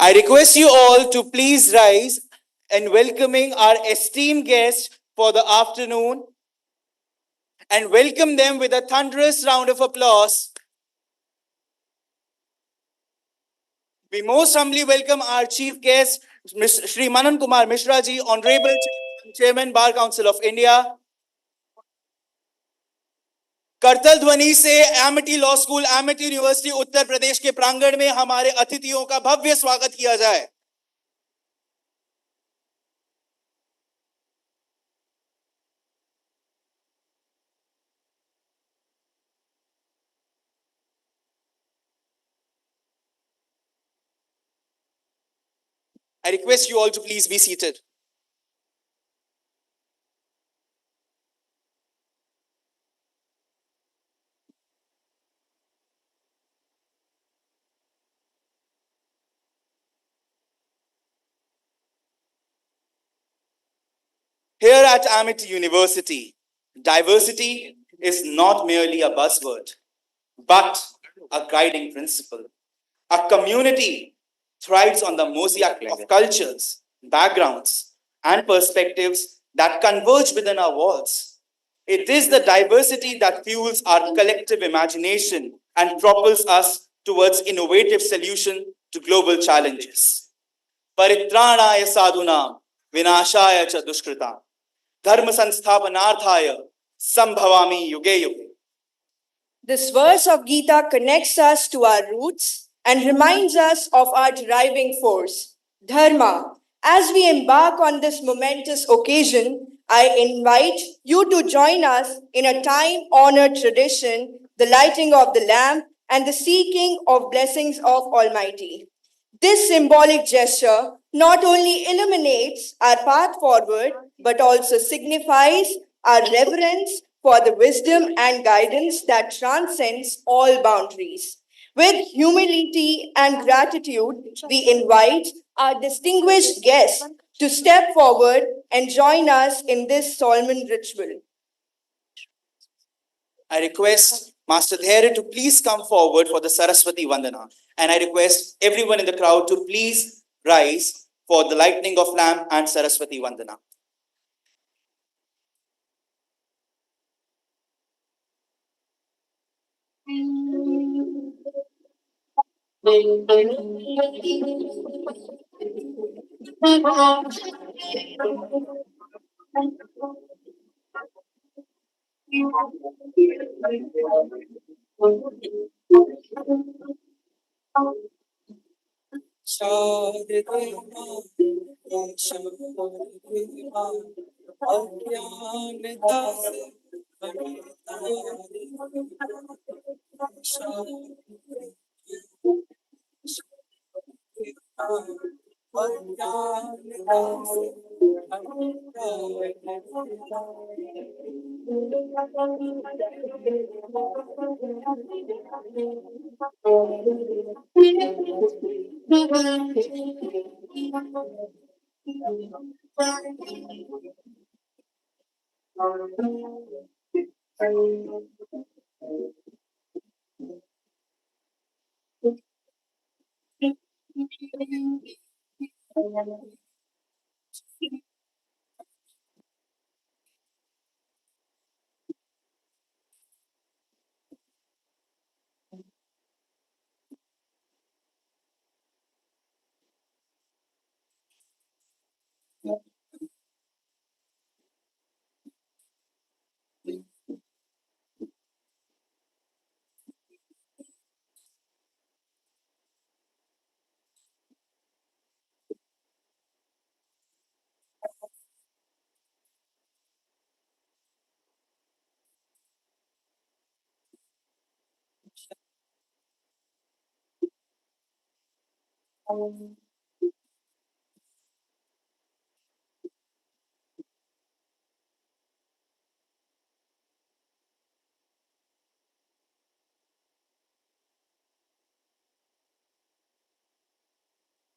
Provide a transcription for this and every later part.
I request you all to please rise and welcoming our esteemed guests for the afternoon and welcome them with a thunderous round of applause. We most humbly welcome our chief guest, Shri Manan Kumar Mishra ji, Honorable Chairman Bar Council of India. करतल ध्वनि से Amity law school, Amity university Uttar Pradesh के प्रांगण में हमारे अतिथियों का भव्य स्वागत किया जाए। I request you all to please be seated. Here at Amity University, diversity is not merely a buzzword, but a guiding principle. A community thrives on the mosaic of cultures, backgrounds, and perspectives that converge within our walls. It is the diversity that fuels our collective imagination and propels us towards innovative solutions to global challenges. Paritranaya sadhunam vinashaya cha dushkritam dharma sansthapanarthaya sambhavami yuge yuge. This verse of Gita connects us to our roots and reminds us of our driving force, Dharma. As we embark on this momentous occasion, I invite you to join us in a time-honored tradition, the lighting of the lamp and the seeking of blessings of Almighty. This symbolic gesture not only illuminates our path forward, but also signifies our reverence for the wisdom and guidance that transcends all boundaries. With humility and gratitude, we invite our distinguished guests to step forward and join us in this solemn ritual. I request Master Dhere to please come forward for the Saraswati Vandana. And I request everyone in the crowd to please rise for the lighting of lamp and Saraswati Vandana.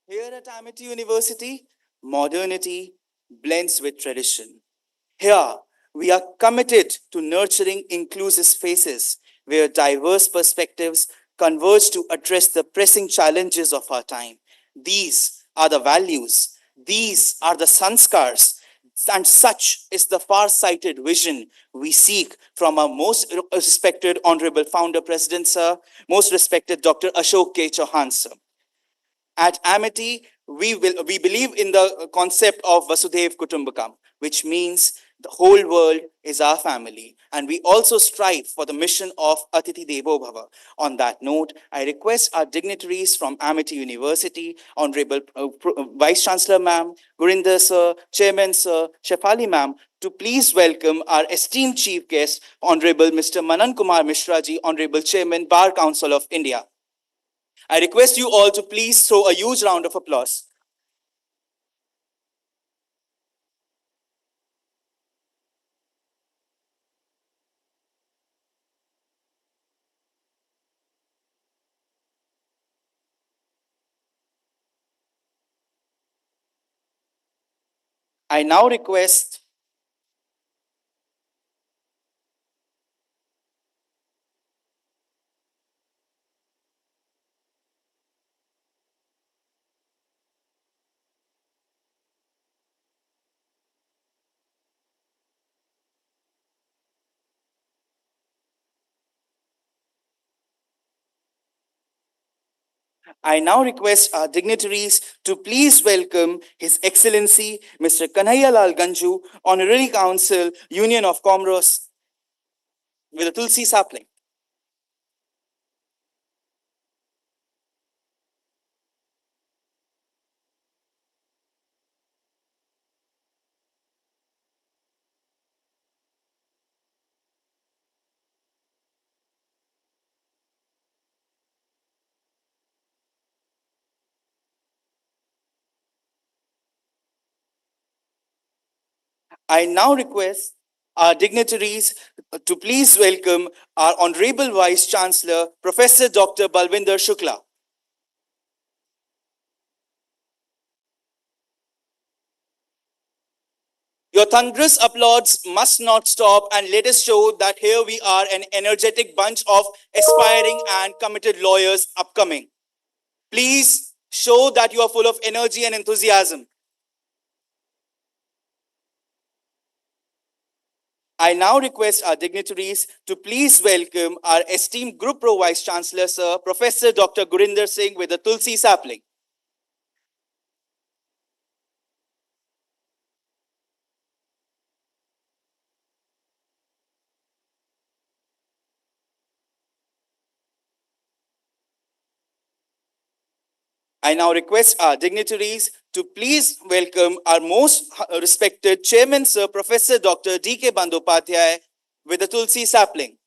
Here at Amity University, modernity blends with tradition. Here, we are committed to nurturing inclusive spaces where diverse perspectives converge to address the pressing challenges of our time. These are the values. These are the sanskars. And such is the far-sighted vision we seek from our most respected Honorable Founder President, sir, most respected Dr. Ashok K. Chauhan, sir. At Amity, we believe in the concept of Vasudhaiv Kutumbakam, which means the whole world is our family. And we also strive for the mission of Atithi Devo Bhava. On that note, I request our dignitaries from Amity University, Honorable Vice Chancellor Ma'am, Gurinder Sir, Chairman Sir, Shefali Ma'am, to please welcome our esteemed chief guest, Honorable Mr. Manan Kumar Mishra ji, Honorable Chairman, Bar Council of India. I request you all to please throw a huge round of applause. I now request our dignitaries to please welcome His Excellency Mr. Kanhaiya Lal Ganju, Honorary Council, Union of Commerce, with a Tulsi sapling. I now request our dignitaries to please welcome our Honorable Vice Chancellor, Professor Dr. Balwinder Shukla. Your thunderous applause must not stop, and let us show that here we are, an energetic bunch of aspiring and committed lawyers upcoming. Please show that you are full of energy and enthusiasm. I now request our dignitaries to please welcome our esteemed Group Pro Vice Chancellor, Sir, Professor Dr. Gurinder Singh, with a Tulsi sapling. I now request our dignitaries to please welcome our most respected Chairman, Sir, Professor Dr. D.K. Bandyopadhyay, with a Tulsi sapling.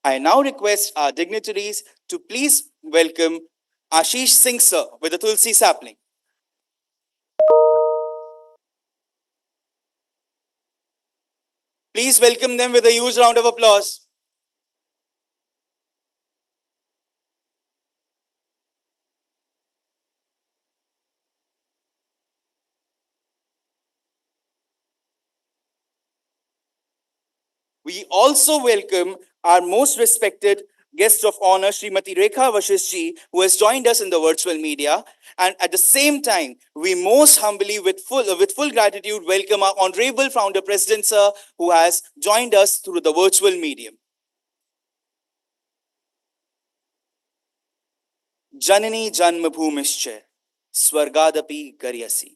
I now request our dignitaries to please welcome Ashish Singh, Sir, with a Tulsi sapling. Please welcome them with a huge round of applause. We also welcome our most respected guest of honor, Srimati Rekha Vashishji, who has joined us in the virtual media. And at the same time, we most humbly, with full gratitude, welcome our Honorable Founder President, Sir, who has joined us through the virtual medium. Janani Janmabhumischa, Swargadapi Garyasi.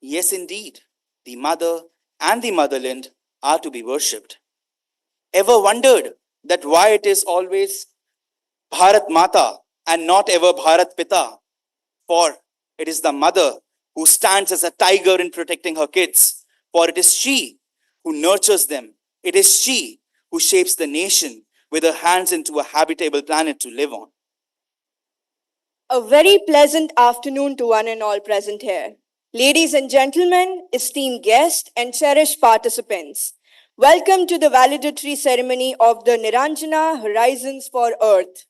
Yes, indeed, the mother and the motherland are to be worshipped. Ever wondered that why it is always Bharat Mata and not ever Bharat Pita? For it is the mother who stands as a tiger in protecting her kids. For it is she who nurtures them. It is she who shapes the nation with her hands into a habitable planet to live on. A very pleasant afternoon to one and all present here. Ladies and gentlemen, esteemed guests and cherished participants, welcome to the valedictory ceremony of the NIRANJANA Horizons for Earth,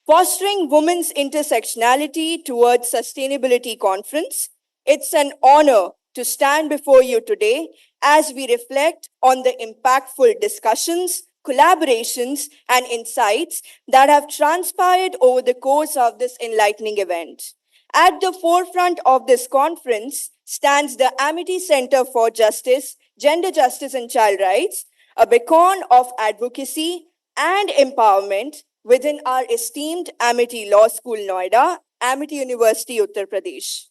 Fostering Women's Intersectionality Towards Sustainability Conference. It's an honor to stand before you today as we reflect on the impactful discussions, collaborations, and insights that have transpired over the course of this enlightening event. At the forefront of this conference stands the Amity Center for Justice, Gender Justice and Child Rights, a beacon of advocacy and empowerment within our esteemed Amity Law School, Noida, Amity University, Uttar Pradesh.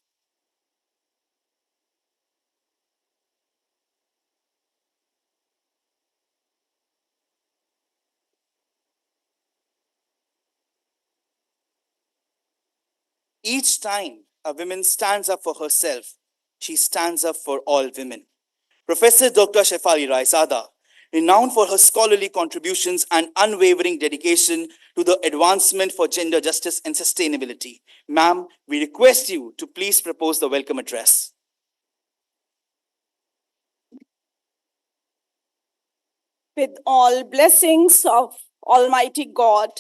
Each time a woman stands up for herself, she stands up for all women. Professor Dr. Shefali Raizada, renowned for her scholarly contributions and unwavering dedication to the advancement for gender justice and sustainability. Ma'am, we request you to please propose the welcome address. With all blessings of Almighty God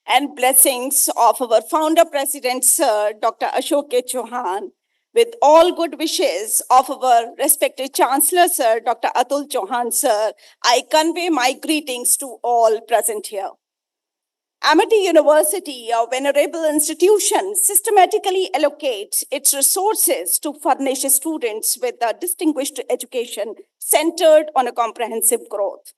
and blessings of our founder president, Sir Dr. Ashok K. Chauhan, with all good wishes of our respected Chancellor, Sir Dr. Atul Chauhan, Sir, I convey my greetings to all present here. Amity University, a venerable institution, systematically allocates its resources to furnish students with a distinguished education centered on a comprehensive growth.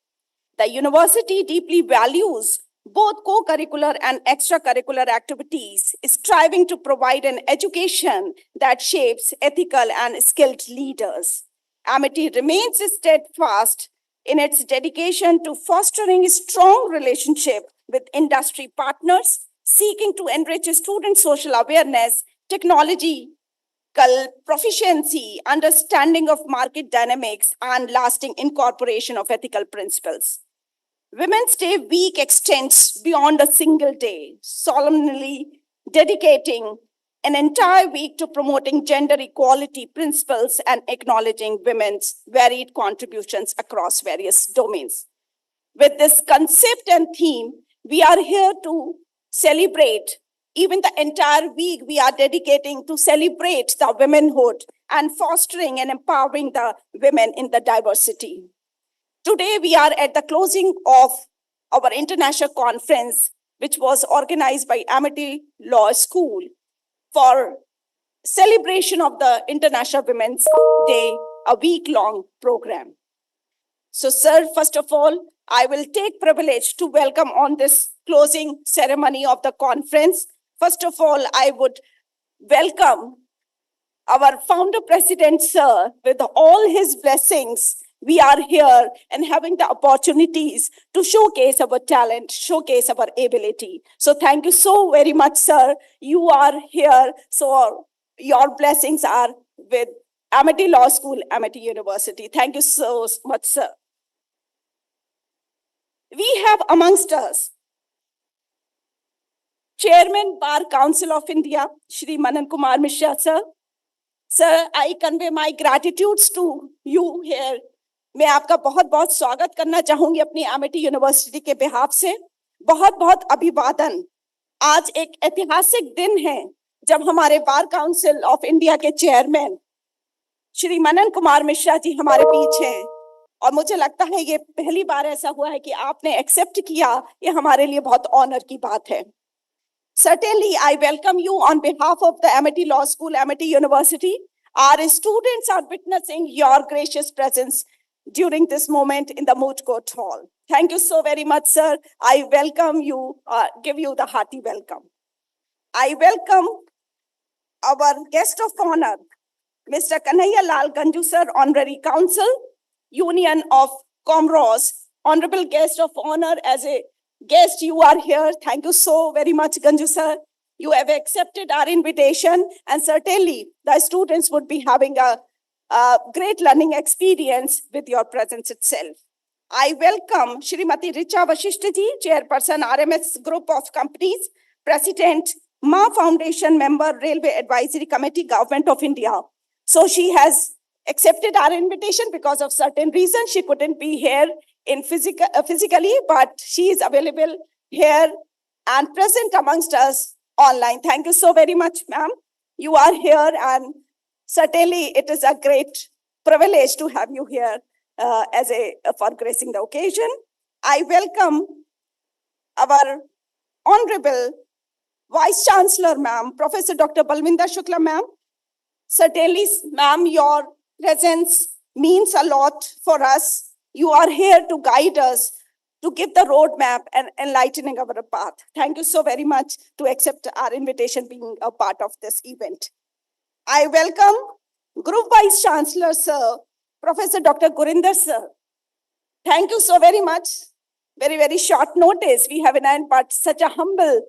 The university deeply values both co-curricular and extracurricular activities, striving to provide an education that shapes ethical and skilled leaders. Amity remains steadfast in its dedication to fostering a strong relationship with industry partners, seeking to enrich student social awareness, technology, proficiency, understanding of market dynamics, and lasting incorporation of ethical principles. Women's Day week extends beyond a single day, solemnly dedicating an entire week to promoting gender equality principles and acknowledging women's varied contributions across various domains. With this concept and theme, we are here to celebrate. Even the entire week we are dedicating to celebrate the womanhood and fostering and empowering the women in the diversity. Today, we are at the closing of our international conference, which was organized by Amity Law School for celebration of the International Women's Day, a week-long program. So, sir, first of all, I will take privilege to welcome on this closing ceremony of the conference. First of all, I would welcome our founder president, sir, with all his blessings. We are here and having the opportunities to showcase our talent, showcase our ability. So thank you so very much, sir. You are here, so your blessings are with Amity Law School, Amity University. Thank you so much, sir. We have amongst us Chairman Bar Council of India, Shri Manan Kumar Mishra, sir. Sir, I convey my gratitudes to you here. मैं आपका बहुत बहुत स्वागत करना चाहूंगी अपनी Amity university के behalf से। बहुत बहुत अभिवादन। आज एक ऐतिहासिक दिन है जब हमारे बार काउंसिल ऑफ इंडिया के चेयरमैन श्री मनन कुमार मिश्रा जी हमारे बीच हैं, और मुझे लगता है ये पहली बार ऐसा हुआ है कि आपने एक्सेप्ट किया। ये हमारे लिए बहुत ऑनर की बात है। Certainly, I welcome you on behalf of the Amity Law School, Amity University. Our students are witnessing your gracious presence during this moment in the Moot Court Hall. Thank you so very much, sir. I welcome you, give you the hearty welcome. I welcome our guest of honor, Mr. Kanhaiya Lal Ganju, sir, Honorary Counsel, Union of Commerce, Honorable Guest of Honor. As a guest, you are here. Thank you so very much, Ganju, sir. You have accepted our invitation, and certainly the students would be having a great learning experience with your presence itself. I welcome Shrimati Richa Vashishta ji, Chairperson RMS Group of Companies, President Ma Foundation Member, Railway Advisory Committee, Government of India. So she has accepted our invitation because of certain reasons. She couldn't be here in physically, but she is available here and present amongst us online. Thank you so very much, ma'am. You are here, and certainly it is a great privilege to have you here for gracing the occasion. I welcome our Honorable Vice Chancellor, ma'am, Professor Dr. Balwinder Shukla, ma'am. Certainly, ma'am, your presence means a lot for us. You are here to guide us, to give the roadmap and enlightening our path. Thank you so very much to accept our invitation being a part of this event. I welcome Group Vice Chancellor, sir, Professor Dr. Gurinder, sir. Thank you so very much. Very, very short notice. We have an but such a humbly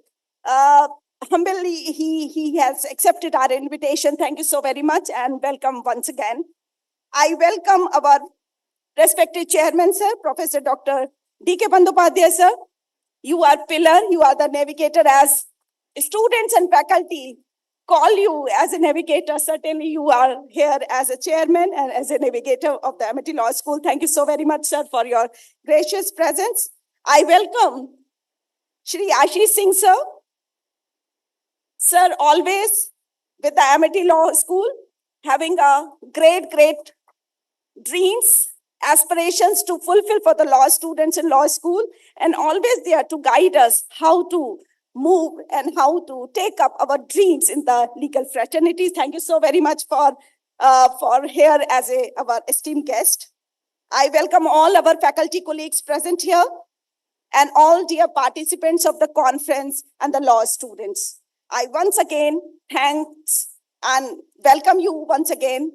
he has accepted our invitation. Thank you so very much and welcome once again. I welcome our respected chairman, sir, Professor Dr. D.K. Bandyopadhyay, sir. You are pillar, you are the navigator. As students and faculty call you as a navigator, certainly you are here as a chairman and as a navigator of the Amity Law School. Thank you so very much, sir, for your gracious presence. I welcome Shri Ashish Singh, sir. Sir, always with the Amity Law School, having a great dreams, aspirations to fulfill for the law students in law school, and always there to guide us how to move and how to take up our dreams in the legal fraternities. Thank you so very much for here as our esteemed guest. I welcome all our faculty colleagues present here and all dear participants of the conference and the law students. I once again thanks and welcome you once again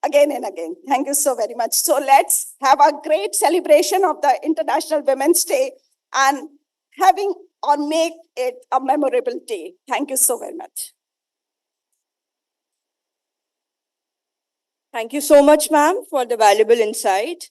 and again. Thank you so very much. So let's have a great celebration of the International Women's Day and having or make it a memorable day. Thank you so very much. Thank you so much, ma'am, for the valuable insight.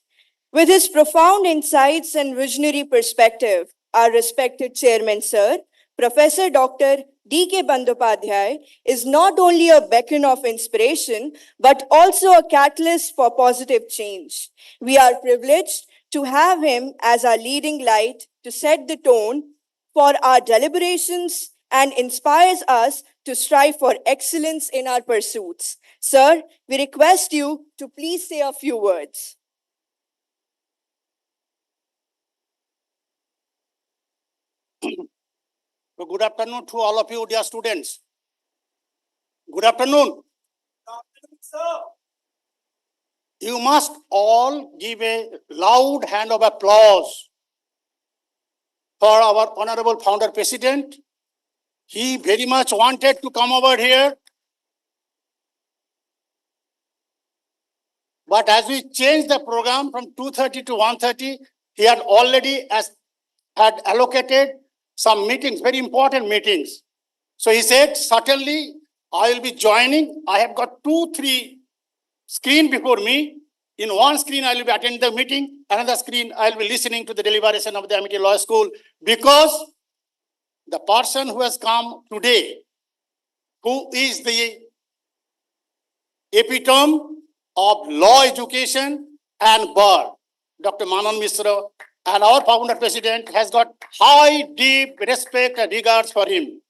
With his profound insights and visionary perspective, our respected chairman, sir, Professor Dr. D.K. Bandyopadhyay is not only a beacon of inspiration, but also a catalyst for positive change. We are privileged to have him as our leading light to set the tone for our deliberations and inspires us to strive for excellence in our pursuits. Sir, we request you to please say a few words. So good afternoon to all of you, dear students. Good afternoon. Good afternoon, sir. You must all give a loud hand of applause for our honorable founder president. He very much wanted to come over here, but as we changed the program from 2:30 to 1:30, he had already had allocated some meetings, very important meetings. So he said, certainly I will be joining. I have got 2-3 screens before me. In one screen, I will be attending the meeting. Another screen, I will be listening to the deliberation of the Amity Law School, because the person who has come today, who is the epitome of law education and bar, Dr. Manan Misra, and our founder president has got high, deep respect and regards for him.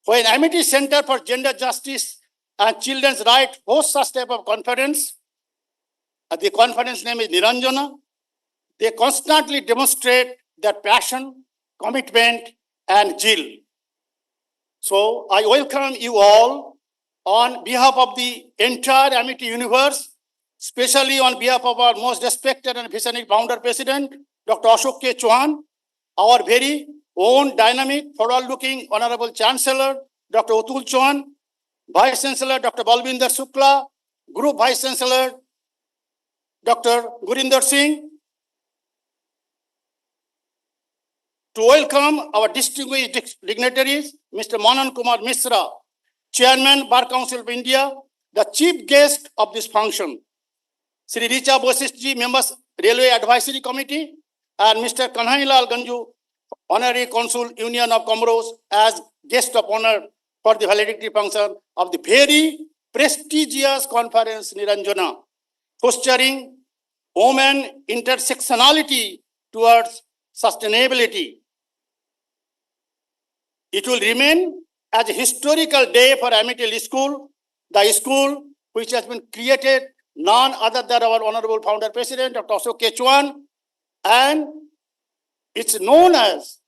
When Amity Center for Gender Justice and Children's Rights hosts such type of conference, the conference name is NIRANJANA, they constantly demonstrate their passion, commitment, and zeal. So I welcome you all on behalf of the entire Amity universe, especially on behalf of our most respected and visionary founder president, Dr. Ashok K. Chauhan, our very own dynamic, forward-looking honorable chancellor, Dr. Atul Chauhan, vice chancellor, Dr. Balwinder Shukla, group vice chancellor, Dr. Gurinder Singh, to welcome our distinguished dignitaries, Mr. Manan Kumar Misra, Chairman, Bar Council of India, the chief guest of this function, Sri Richa Bosishji, members, Railway Advisory Committee, and Mr. Kanhailal Ganju, Honorary Consul, Union of Comoros, as guest of honor for the valedictory function of the very prestigious conference, NIRANJANA, fostering women intersectionality towards sustainability. It will remain as a historical day for Amity School, the school which has been created none other than our Honorable Founder President, Dr. Ashok Kechuan, and it's known as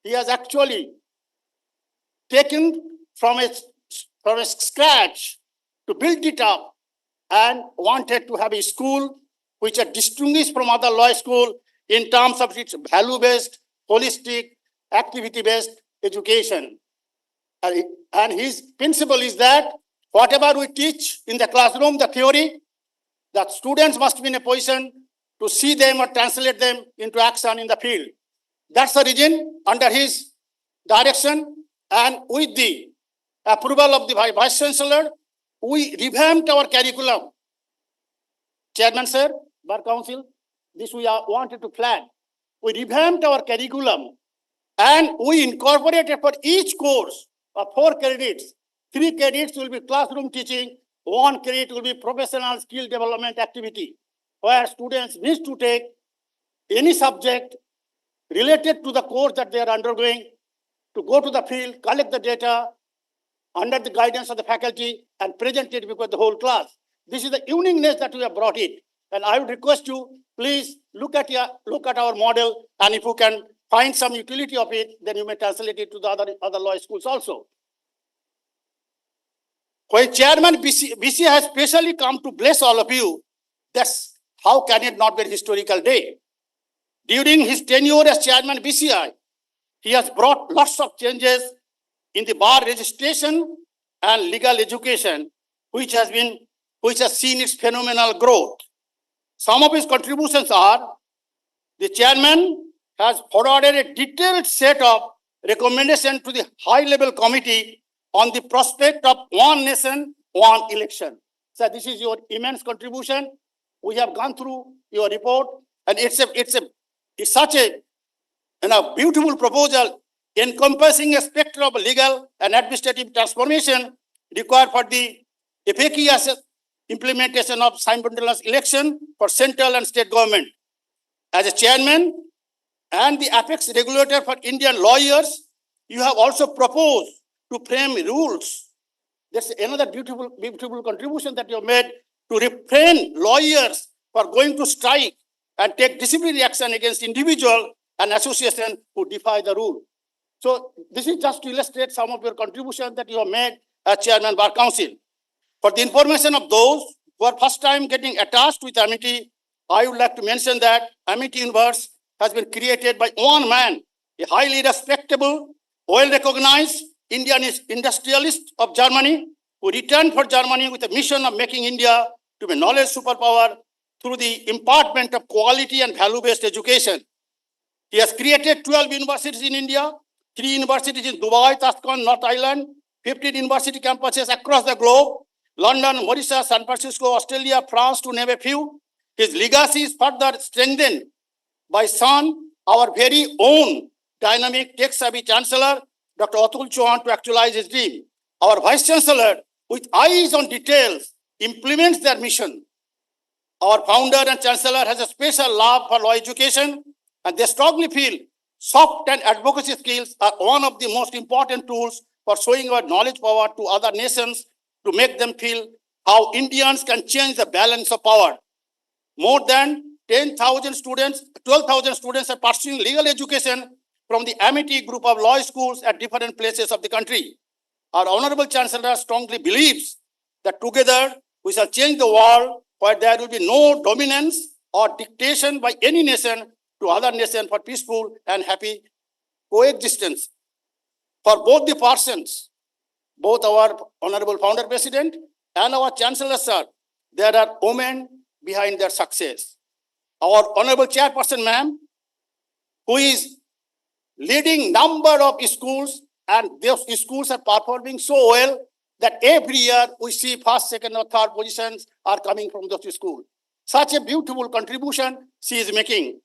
he has actually taken from its scratch to build it up and wanted to have a school which are distinguished from other law school in terms of its value-based, holistic, activity-based education. And his principle is that whatever we teach in the classroom, the theory, that students must be in a position to see them or translate them into action in the field. That's the reason, under his direction and with the approval of the Vice Chancellor, we revamped our curriculum. Chairman, sir, Bar Council, this we wanted to plan. We revamped our curriculum and we incorporated for each course of 4 credits. 3 credits will be classroom teaching, 1 credit will be professional skill development activity, where students need to take any subject related to the course that they are undergoing, to go to the field, collect the data under the guidance of the faculty and present it before the whole class. This is the uniqueness that we have brought it. And I would request you, please look at our model, and if you can find some utility of it, then you may translate it to the other law schools also. When Chairman BC has specially come to bless all of you, that's how can it not be a historical day? During his tenure as Chairman BCI, he has brought lots of changes in the bar registration and legal education, which has seen its phenomenal growth. Some of his contributions are: the chairman has forwarded a detailed set of recommendations to the high-level committee on the prospect of one nation, one election. So this is your immense contribution. We have gone through your report, and it's such a beautiful proposal encompassing a spectrum of legal and administrative transformation required for the efficacious implementation of simultaneous election for central and state government. As a chairman and the apex regulator for Indian lawyers, you have also proposed to frame rules. That's another beautiful contribution that you have made, to refrain lawyers for going to strike and take disciplinary action against individual and association who defy the rule. So this is just to illustrate some of your contributions that you have made as Chairman Bar Council. For the information of those who are first time getting attached with Amity, I would like to mention that Amity Universe has been created by one man, a highly respectable, well-recognized Indian industrialist of Germany, who returned for Germany with a mission of making India to be a knowledge superpower through the impartment of quality and value-based education. He has created 12 universities in India, 3 universities in Dubai, Tashkent, North Island, 15 university campuses across the globe, London, Mauritius, San Francisco, Australia, France, to name a few. His legacy is further strengthened by son, our very own dynamic tech-savvy Chancellor, Dr. Atul Chauhan, to actualize his dream. Our Vice Chancellor, with eyes on details, implements their mission. Our founder and Chancellor has a special love for law education, and they strongly feel soft and advocacy skills are one of the most important tools for showing our knowledge power to other nations, to make them feel how Indians can change the balance of power. More than 12,000 students are pursuing legal education from the Amity group of law schools at different places of the country. Our Honorable Chancellor strongly believes that together we shall change the world, where there will be no dominance or dictation by any nation to other nation, for peaceful and happy coexistence. For both the persons, both our Honorable Founder President and our Chancellor, sir, there are women behind their success. Our Honorable Chairperson, ma'am, who is leading number of schools, and those schools are performing so well that every year we see first, second, or third positions are coming from those schools. Such a beautiful contribution she is making.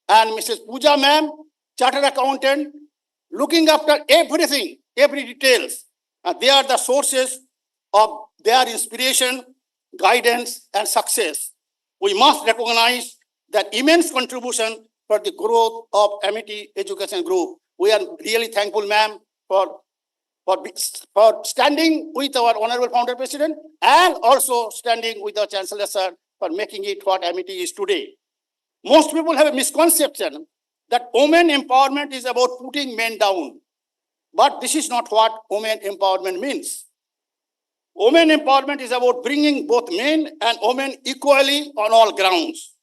And Mrs. Pooja, ma'am, chartered accountant, looking after everything, every details. And they are the sources of their inspiration, guidance, and success. We must recognize that immense contribution for the growth of Amity Education Group. We are really thankful, ma'am, for for standing with our Honorable Founder President and also standing with our Chancellor Sir for making it what Amity is today. Most people have a misconception that women empowerment is about putting men down. But this is not what women empowerment means. Women empowerment is about bringing both men and women equally on all grounds.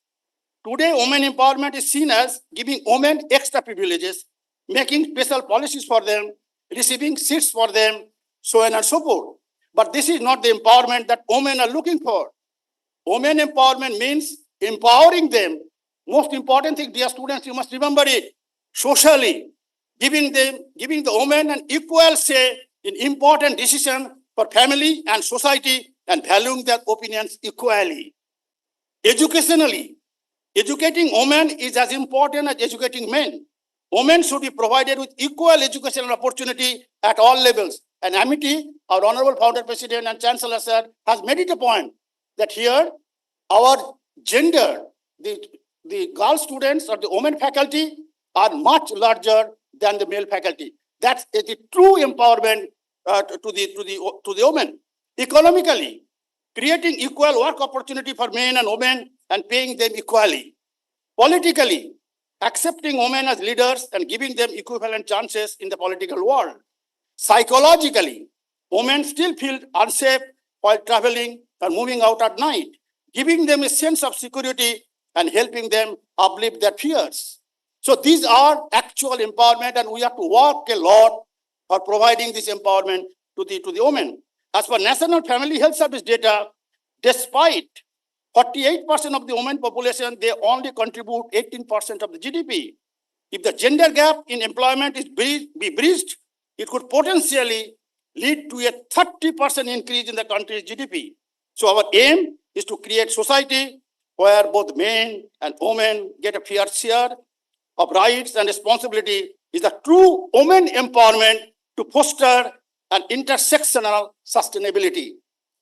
Today, women empowerment is seen as giving women extra privileges, making special policies for them, receiving seats for them, so on and so forth. But this is not the empowerment that women are looking for. Women empowerment means empowering them. Most important thing, dear students, you must remember it, socially, giving the women an equal say in important decisions for family and society and valuing their opinions equally. Educationally, educating women is as important as educating men. Women should be provided with equal educational opportunity at all levels. And Amity, our Honorable Founder President and Chancellor Sir, has made it a point that here our gender, the girl students or the women faculty are much larger than the male faculty. That's the true empowerment to the women. Economically, creating equal work opportunity for men and women and paying them equally. Politically, accepting women as leaders and giving them equivalent chances in the political world. Psychologically, women still feel unsafe while traveling or moving out at night, giving them a sense of security and helping them uplift their fears. So these are actual empowerment, and we have to work a lot for providing this empowerment to the women. As for National Family Health Service data, despite 48% of the women population, they only contribute 18% of the GDP. If the gender gap in employment is be bridged, it could potentially lead to a 30% increase in the country's GDP. So our aim is to create society where both men and women get a fair share of rights and responsibility. Is a true women empowerment to foster an intersectional sustainability.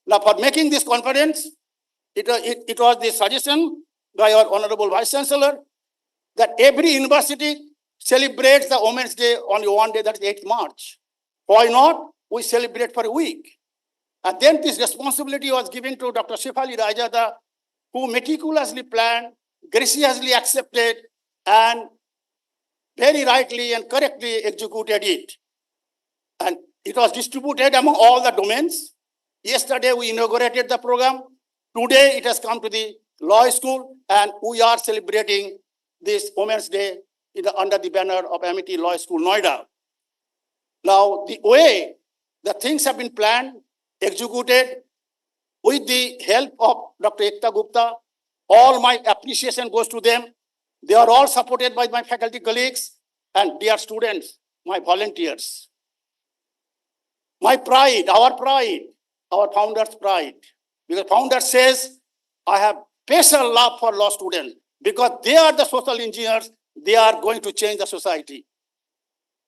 Now, for making this conference, it was the suggestion by our Honorable Vice Chancellor that every university celebrates the Women's Day on one day, that's 8th March. Why not? We celebrate for a week. And then this responsibility was given to Dr. Shefali Rajada, who meticulously planned, graciously accepted, and very rightly and correctly executed it. And it was distributed among all the domains. Yesterday, we inaugurated the program. Today, it has come to the law school, and we are celebrating this Women's Day under the banner of Amity Law School, Noida. Now, the way the things have been planned, executed, with the help of Dr. Ekta Gupta, all my appreciation goes to them. They are all supported by my faculty colleagues and dear students, my volunteers. My pride, our founder's pride. Because founder says, I have special love for law students because they are the social engineers. They are going to change the society.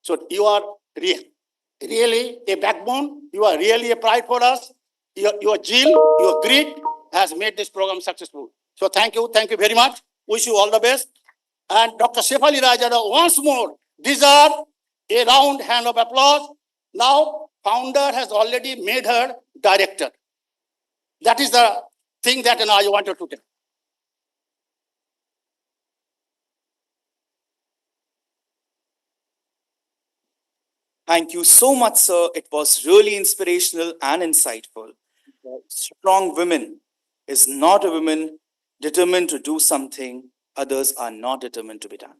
So you are really a backbone. You are really a pride for us. Your zeal, your grit has made this program successful. So thank you very much. Wish you all the best. And Dr. Shefali Rajada once more deserve a round hand of applause. Now, founder has already made her director. That is the thing that I wanted to tell. Thank you so much, sir. It was really inspirational and insightful. Strong women is not a woman determined to do something others are not determined to be done.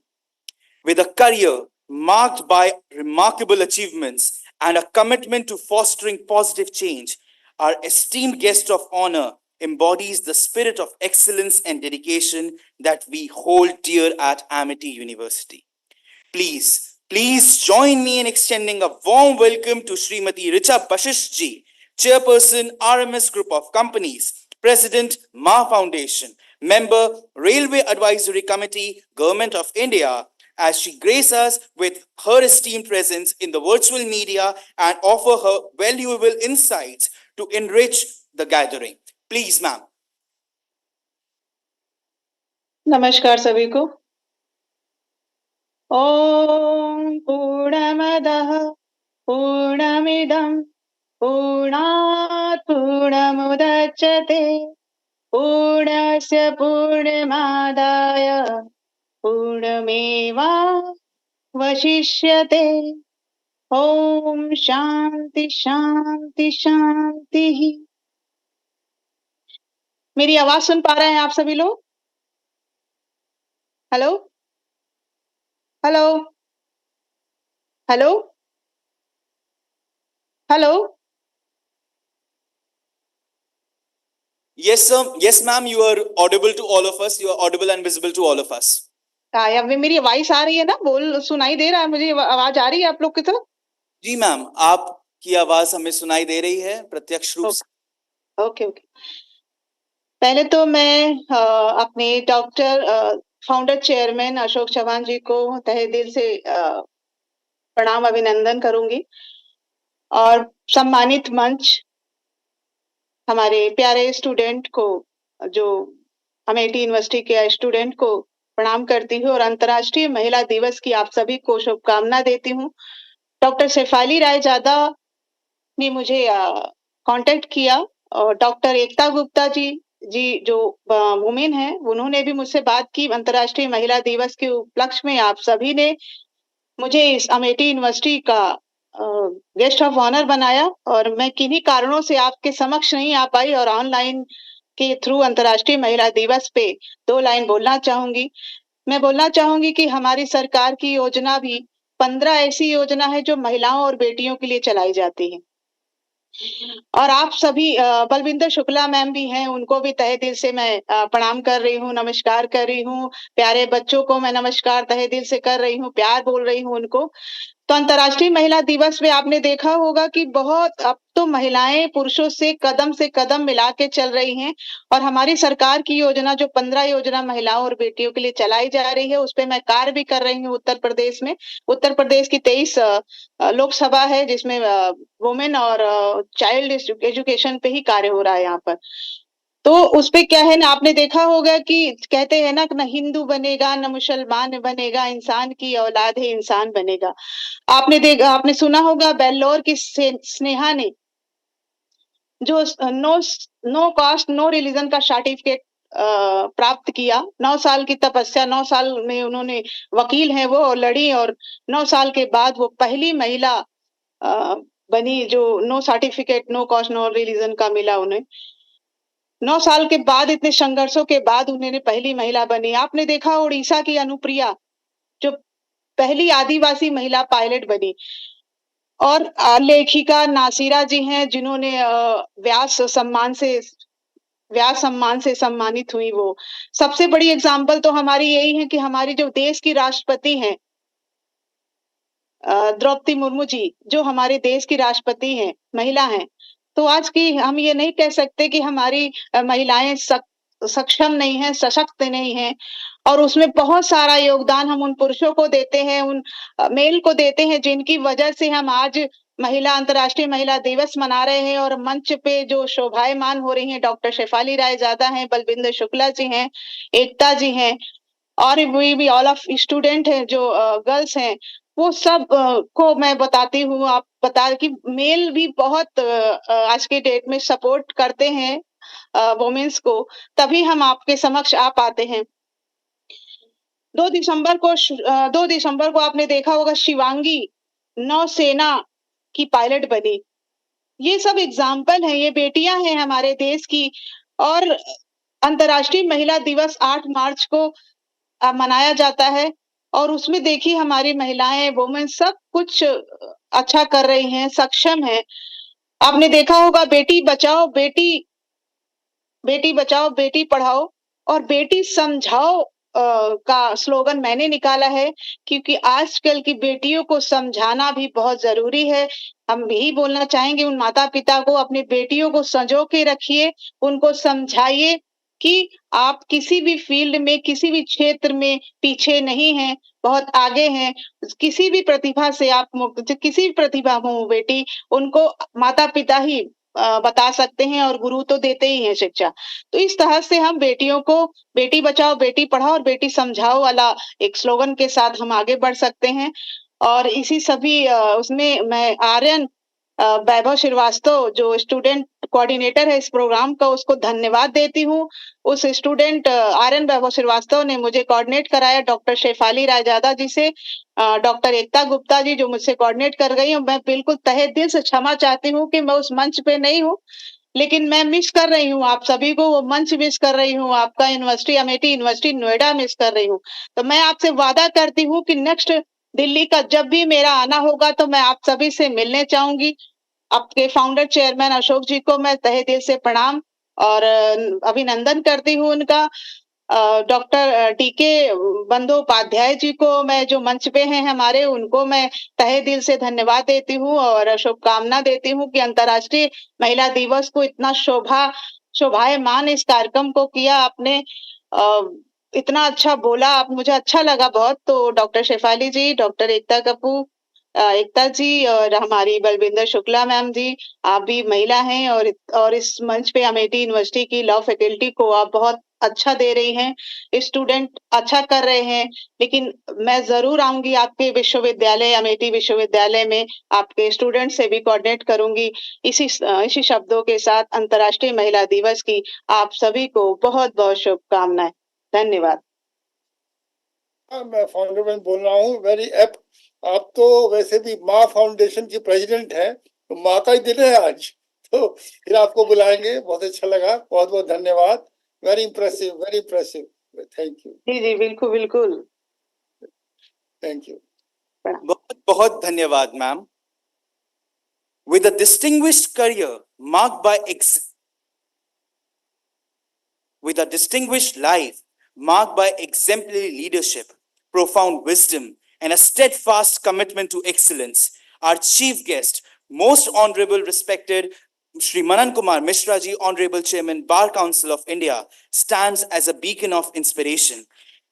With a career marked by remarkable achievements and a commitment to fostering positive change, our esteemed guest of honor embodies the spirit of excellence and dedication that we hold dear at Amity University. Please join me in extending a warm welcome to Srimati Richa Bashish ji, Chairperson, RMS Group of Companies, President, Ma Foundation, Member, Railway Advisory Committee, Government of India, as she graces us with her esteemed presence in the virtual media and offer her valuable insights to enrich the gathering. Please, ma'am. नमस्कार सभी को। ओम पूर्णमदः पूर्णमिदं पूर्णात् पूर्णमुदच्यते पूर्णस्य पूर्णमादाय पूर्णमेवावशिष्यते। ओम शांति शांति शांति। मेरी आवाज सुन पा रहे हैं आप सभी लोग? Hello hello hello hello. Yes, sir. Yes, ma'am. You are audible to all of us. You are audible and visible to all of us. या मेरी आवाज आ रही है ना? बोल सुनाई दे रहा है मुझे? आवाज आ रही है आप लोग की तरफ? जी मैम, आपकी आवाज हमें सुनाई दे रही है प्रत्यक्ष रूप से। Okay okay. पहले तो मैं अपने doctor founder chairman Ashok Chauhan ji को तहे दिल से प्रणाम अभिनंदन करूंगी और सम्मानित मंच हमारे प्यारे स्टूडेंट को, जो अमेठी यूनिवर्सिटी के स्टूडेंट को प्रणाम करती हूँ और अंतर्राष्ट्रीय महिला दिवस की आप सभी को शुभकामना देती हूँ। डॉक्टर शेफाली रायजादा ने मुझे कांटेक्ट किया और डॉक्टर एकता गुप्ता जी जो वुमेन है, उन्होंने भी मुझसे बात की। अंतर्राष्ट्रीय महिला दिवस के उपलक्ष्य में आप सभी ने मुझे इस अमेठी यूनिवर्सिटी का गेस्ट ऑफ ऑनर बनाया और मैं किन्हीं कारणों से आपके समक्ष नहीं आ पाई और ऑनलाइन के थ्रू अंतर्राष्ट्रीय महिला दिवस पे 2 लाइन बोलना चाहूंगी। मैं बोलना चाहूंगी कि हमारी सरकार की योजना भी 15 ऐसी योजना है जो महिलाओं और बेटियों के लिए चलाई जाती है और आप सभी बलविंदर शुक्ला मैम भी हैं, उनको भी तहे दिल से मैं प्रणाम कर रही हूँ, नमस्कार कर रही हूँ। प्यारे बच्चों को मैं नमस्कार तहे दिल से कर रही हूँ, प्यार बोल रही हूँ उनको। तो अंतर्राष्ट्रीय महिला दिवस में आपने देखा होगा कि बहुत अब तो महिलाएं पुरुषों से कदम मिला के चल रही हैं और हमारी सरकार की योजना जो 15 योजना महिलाओं और बेटियों के लिए चलाई जा रही है, उस पे मैं कार्य भी कर रही हूँ उत्तर प्रदेश में। उत्तर प्रदेश की 23 लोकसभा है जिसमें वुमेन और चाइल्ड एजुकेशन पे ही कार्य हो रहा है यहाँ पर। तो उसपे क्या है ना, आपने देखा होगा कि कहते हैं ना, न हिंदू बनेगा न मुसलमान बनेगा, इंसान की औलाद है इंसान बनेगा। आपने सुना होगा बेल्लोर की स्नेहा ने जो नो कास्ट नो रिलीजन का सर्टिफिकेट प्राप्त किया। 9 साल की तपस्या, 9 साल में उन्होंने, वकील हैं वो, और लड़ी और 9 साल के बाद वो पहली महिला बनी जो no certificate no caste no religion का मिला उन्हें। 9 साल के बाद, इतने संघर्षों के बाद उन्होंने पहली महिला बनी। आपने देखा उड़ीसा की अनुप्रिया जो पहली आदिवासी महिला पायलट बनी और लेखिका नासिरा जी हैं जिन्होंने व्यास सम्मान से सम्मानित हुई। वो सबसे बड़ी एग्जाम्पल तो हमारी यही है कि हमारी जो देश की राष्ट्रपति हैं द्रौपदी मुर्मू जी, जो हमारे देश की राष्ट्रपति हैं, महिला हैं। तो आज की हम ये नहीं कह सकते कि हमारी महिलाएं सक्षम नहीं है, सशक्त नहीं है, और उसमें बहुत सारा योगदान हम उन पुरुषों को देते हैं, उन मेल को देते हैं जिनकी वजह से हम आज अंतर्राष्ट्रीय महिला दिवस मना रहे हैं। और मंच पे जो शोभायमान हो रही हैं, डॉक्टर शेफाली रायजादा हैं, बलविंदर शुक्ला जी हैं, एकता जी हैं, और भी ऑल ऑफ स्टूडेंट हैं जो गर्ल्स हैं, वो सब को मैं बताती हूँ। आप बता कि मेल भी बहुत आज के डेट में सपोर्ट करते हैं वुमेन्स को, तभी हम आपके समक्ष आ पाते हैं। 2 दिसंबर को आपने देखा होगा शिवांगी नौसेना की पायलट बनी। ये सब एग्जाम्पल हैं, ये बेटियां हैं हमारे देश की। और अंतर्राष्ट्रीय महिला दिवस 8 मार्च को मनाया जाता है और उसमें देखिए हमारी महिलाएं, वुमेन सब कुछ अच्छा कर रही हैं, सक्षम है। आपने देखा होगा बेटी बचाओ बेटी पढ़ाओ और बेटी समझाओ का स्लोगन मैंने निकाला है, क्योंकि आजकल की बेटियों को समझाना भी बहुत जरूरी है। हम यही बोलना चाहेंगे उन माता पिता को, अपनी बेटियों को संजो के रखिए, उनको समझाइए कि आप किसी भी फील्ड में, किसी भी क्षेत्र में पीछे नहीं हैं, बहुत आगे हैं। किसी भी प्रतिभा से आप किसी भी प्रतिभा हो बेटी, उनको माता पिता ही बता सकते हैं और गुरु तो देते ही हैं शिक्षा। तो इस तरह से हम बेटियों को बेटी बचाओ बेटी पढ़ाओ और बेटी समझाओ वाला एक स्लोगन के साथ हम आगे बढ़ सकते हैं। और इसी सभी उसमें मैं आर्यन वैभव श्रीवास्तव जो स्टूडेंट कोऑर्डिनेटर है इस प्रोग्राम का, उसको धन्यवाद देती हूँ। उस स्टूडेंट आर्यन वैभव श्रीवास्तव ने मुझे कोऑर्डिनेट कराया डॉक्टर शेफाली रायजादा जी से, डॉक्टर एकता गुप्ता जी जो मुझसे कोऑर्डिनेट कर गई। मैं बिल्कुल तहे दिल से क्षमा चाहती हूँ कि मैं उस मंच पे नहीं हूँ, लेकिन मैं मिस कर रही हूँ आप सभी को, वो मंच मिस कर रही हूँ, आपका university Amethi university Noida miss कर रही हूँ। तो मैं आपसे वादा करती हूँ कि नेक्स्ट दिल्ली का जब भी मेरा आना होगा तो मैं आप सभी से मिलने चाहूंगी। आपके फाउंडर चेयरमैन अशोक जी को मैं तहे दिल से प्रणाम और अभिनंदन करती हूँ उनका। डॉक्टर डीके बंदोपाध्याय जी को मैं जो मंच पे हैं हमारे, उनको मैं तहे दिल से धन्यवाद देती हूँ और शुभकामना देती हूँ कि अंतर्राष्ट्रीय महिला दिवस को इतना शोभायमान इस कार्यक्रम को किया आपने। इतना अच्छा बोला आप, मुझे अच्छा लगा बहुत। तो डॉक्टर शेफाली जी, डॉक्टर एकता जी और हमारी बलविंदर शुक्ला मैम जी, आप भी महिला हैं और इस मंच पे अमेठी यूनिवर्सिटी की लॉ फैकल्टी को आप बहुत अच्छा दे रही हैं, स्टूडेंट अच्छा कर रहे हैं। लेकिन मैं जरूर आऊंगी आपके विश्वविद्यालय अमेठी विश्वविद्यालय में, आपके स्टूडेंट से भी कोऑर्डिनेट करूंगी। इसी शब्दों के साथ अंतर्राष्ट्रीय महिला दिवस की आप सभी को बहुत बहुत शुभकामनाएं। धन्यवाद। मैं फाउंडर मैन बोल रहा हूँ, वेरी एप। आप तो वैसे भी माँ फाउंडेशन की प्रेसिडेंट है, तो माँ का ही दिन है आज, तो फिर आपको बुलाएंगे। बहुत अच्छा लगा, बहुत बहुत धन्यवाद। Very impressive, very impressive. Thank you, जी जी बिल्कुल बिल्कुल, थैंक यू। बहुत बहुत धन्यवाद ma'am. With a distinguished career marked by with a distinguished life marked by exemplary leadership, profound wisdom, and a steadfast commitment to excellence, our chief guest, most honorable, respected Shri Manan Kumar Mishra ji, Honorable Chairman, Bar Council of India, stands as a beacon of inspiration.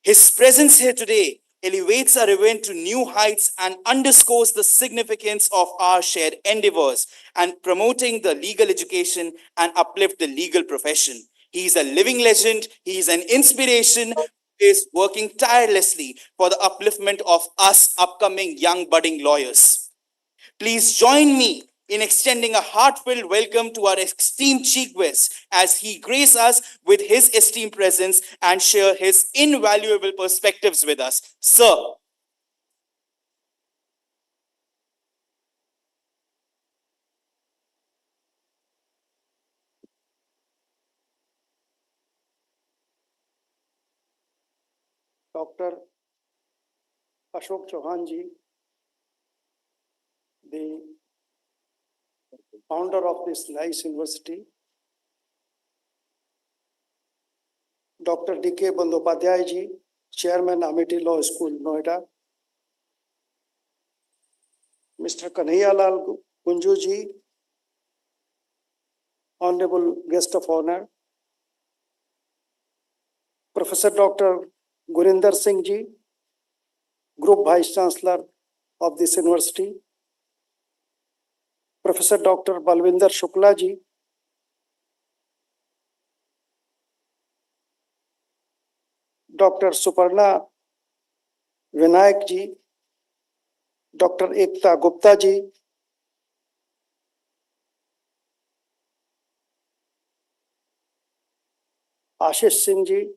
His presence here today elevates our event to new heights and underscores the significance of our shared endeavors and promoting the legal education and uplift the legal profession. He is a living legend. He is an inspiration. He is working tirelessly for the upliftment of us upcoming young budding lawyers. Please join me in extending a heartfelt welcome to our esteemed chief guest as he graces us with his esteemed presence and share his invaluable perspectives with us. Sir. Dr. Ashok Chauhan ji, the founder of this nice university, Dr. D.K. Bandopadhyay ji, Chairman Amethi Law School, Noida, Mr. Kanhaiyalal Kunju ji, Honorable Guest of Honor, Professor Dr. Gurinder Singh ji, Group Vice Chancellor of this university, Professor Dr. Balwinder Shukla ji, Dr. Suparna Vinayak ji, Dr. Ekta Gupta ji, Ashish Singh ji,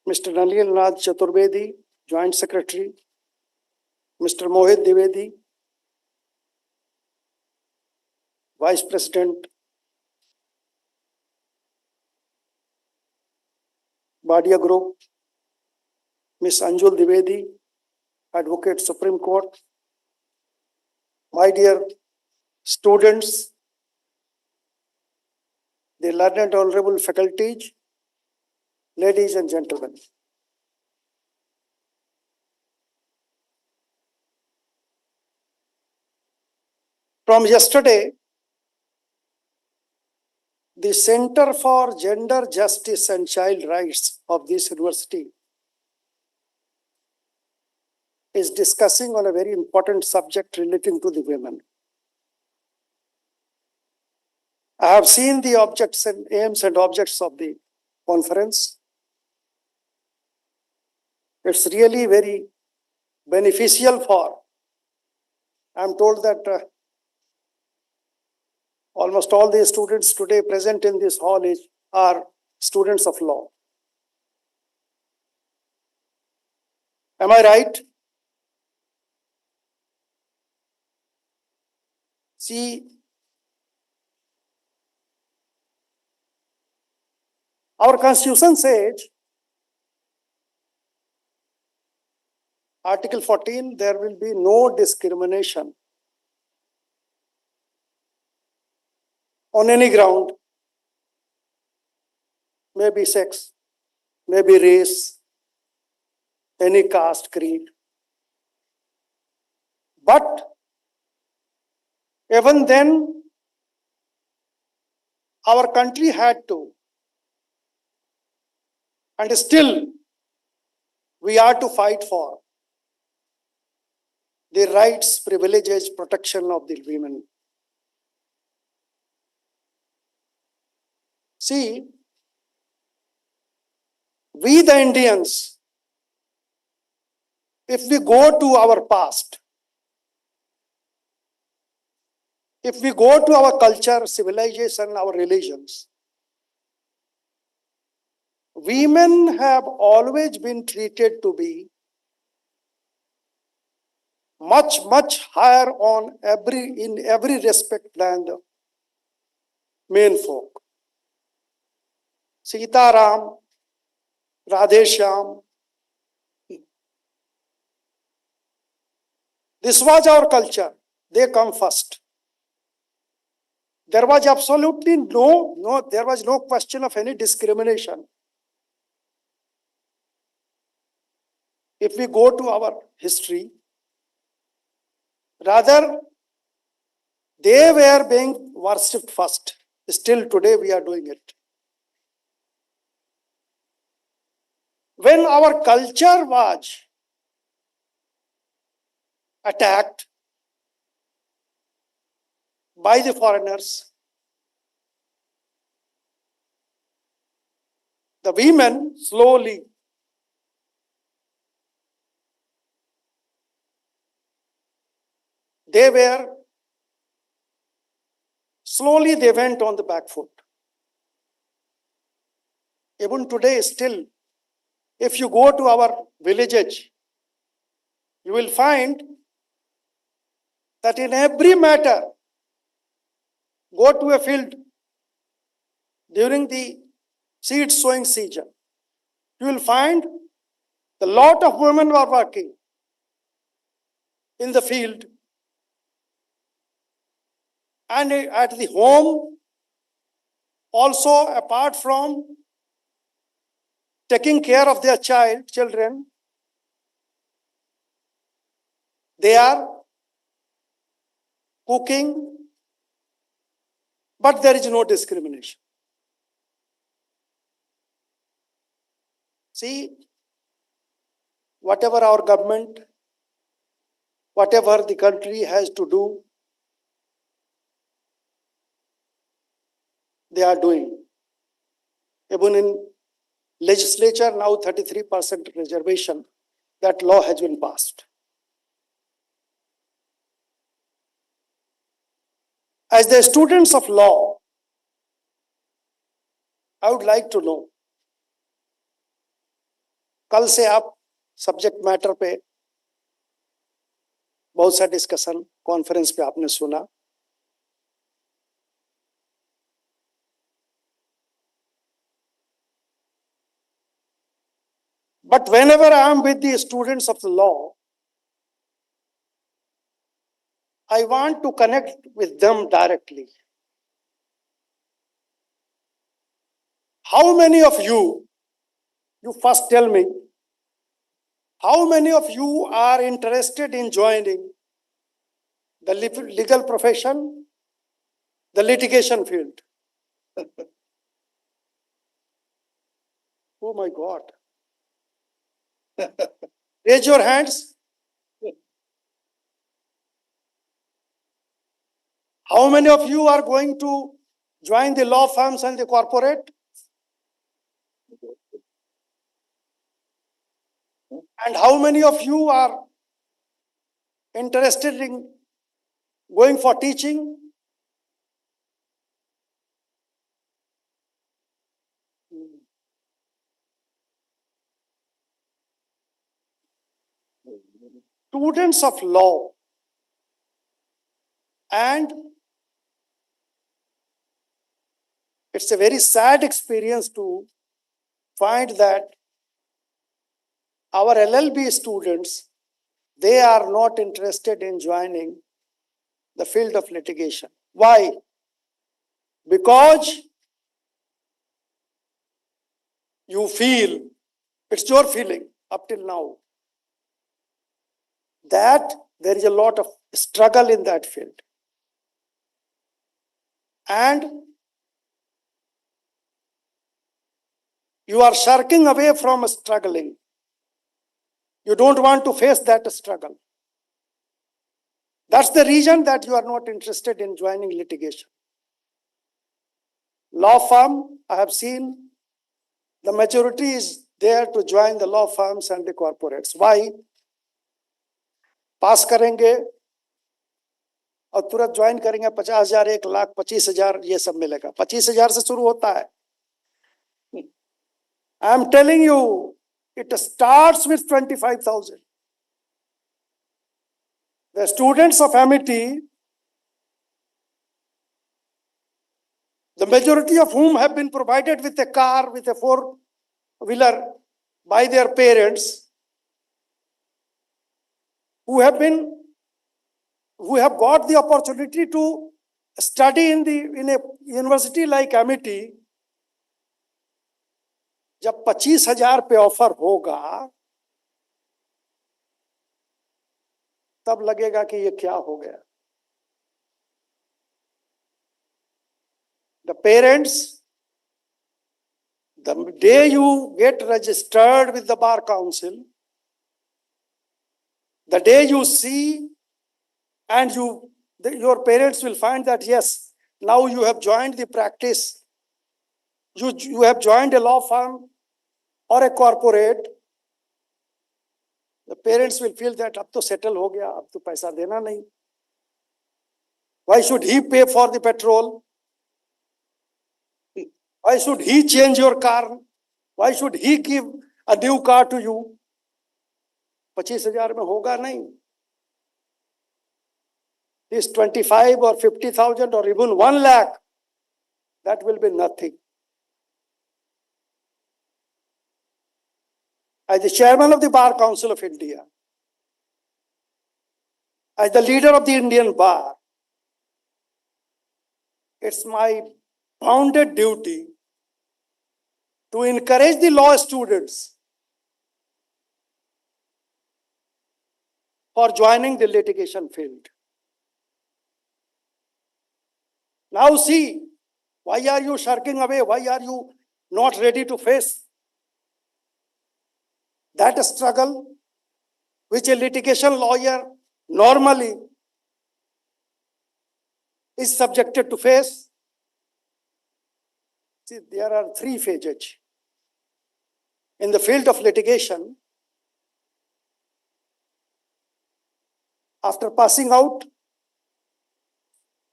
Mr. Nalin Raj Chaturvedi, Joint Secretary, Mr. Mohit Dwivedi, Vice President, Badia Group, Ms. Anjul Dwivedi, Advocate Supreme Court, my dear students, the learned honorable faculties, ladies and gentlemen. From yesterday, the Center for Gender Justice and Child Rights of this university is discussing on a very important subject relating to the women. I have seen the objects and aims and objects of the conference. It's really very beneficial for. I'm told that almost all the students today present in this hall are students of law. Am I right? See, our constitution says, Article 14, there will be no discrimination on any ground, maybe sex, maybe race, any caste, creed. But even then, our country had to, and still we are to fight for the rights, privileges, protection of the women. See, we the Indians, if we go to our past, if we go to our culture, civilization, our religions, women have always been treated to be much higher in every respect than the men folk. Sita Ram, Radhe Shyam. This was our culture. They come first. There was absolutely there was no question of any discrimination. If we go to our history, rather, they were being worshipped first. Still today we are doing it. When our culture was attacked by the foreigners, the women slowly they went on the back foot. Even today still, if you go to our villages, you will find that in every matter, go to a field during the seed sowing season, you will find a lot of women were working in the field and at the home. Also, apart from taking care of their children, they are cooking, but there is no discrimination. See, whatever our government, whatever the country has to do, they are doing. Even in legislature, now 33% reservation, that law has been passed. As the students of law, I would like to know, कल से आप subject matter पे बहुत सा discussion conference पे आपने सुना. But whenever I am with the students of the law, I want to connect with them directly. How many of you first tell me, how many of you are interested in joining the legal profession, the litigation field? Oh my God. Raise your hands. How many of you are going to join the law firms and the corporate? And how many of you are interested in going for teaching? Students of law, and it's a very sad experience to find that our LLB students, they are not interested in joining the field of litigation. Why? Because you feel, it's your feeling up till now, that there is a lot of struggle in that field. And you are shirking away from struggling. You don't want to face that struggle. That's the reason that you are not interested in joining litigation. Law firm, I have seen the majority is there to join the law firms and the corporates. Why? पास करेंगे और तुरंत join करेंगे, 50,000, 1 लाख, 25,000 ये सब मिलेगा. 25,000 से शुरू होता है. I am telling you, it starts with 25,000. The students of Amity, the majority of whom have been provided with a car, with a four-wheeler by their parents, who have got the opportunity to study in a university like Amity. जब 25,000 पे offer होगा तब लगेगा कि ये क्या हो गया. The parents, the day you get registered with the Bar Council, the day you see and your parents will find that yes, now you have joined the practice, you have joined a law firm or a corporate, the parents will feel that अब तो settle हो गया, अब तो पैसा देना नहीं. Why should he pay for the petrol? Why should he change your car? Why should he give a new car to you? 25,000 में होगा नहीं. This 25 or 50,000 or even 1 lakh, that will be nothing. As the chairman of the Bar Council of India, as the leader of the Indian Bar, it's my bounden duty to encourage the law students for joining the litigation field. Now see, why are you shirking away? Why are you not ready to face that struggle which a litigation lawyer normally is subjected to face? See, there are 3 phases. In the field of litigation, after passing out,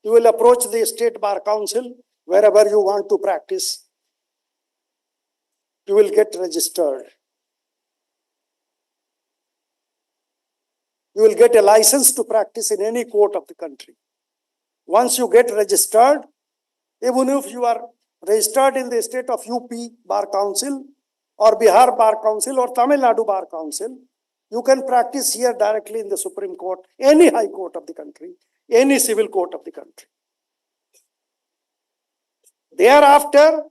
you will approach the State Bar Council wherever you want to practice. You will get registered. You will get a license to practice in any court of the country. Once you get registered, even if you are registered in the state of UP Bar Council or Bihar Bar Council or Tamil Nadu Bar Council, you can practice here directly in the Supreme Court, any high court of the country, any civil court of the country. Thereafter,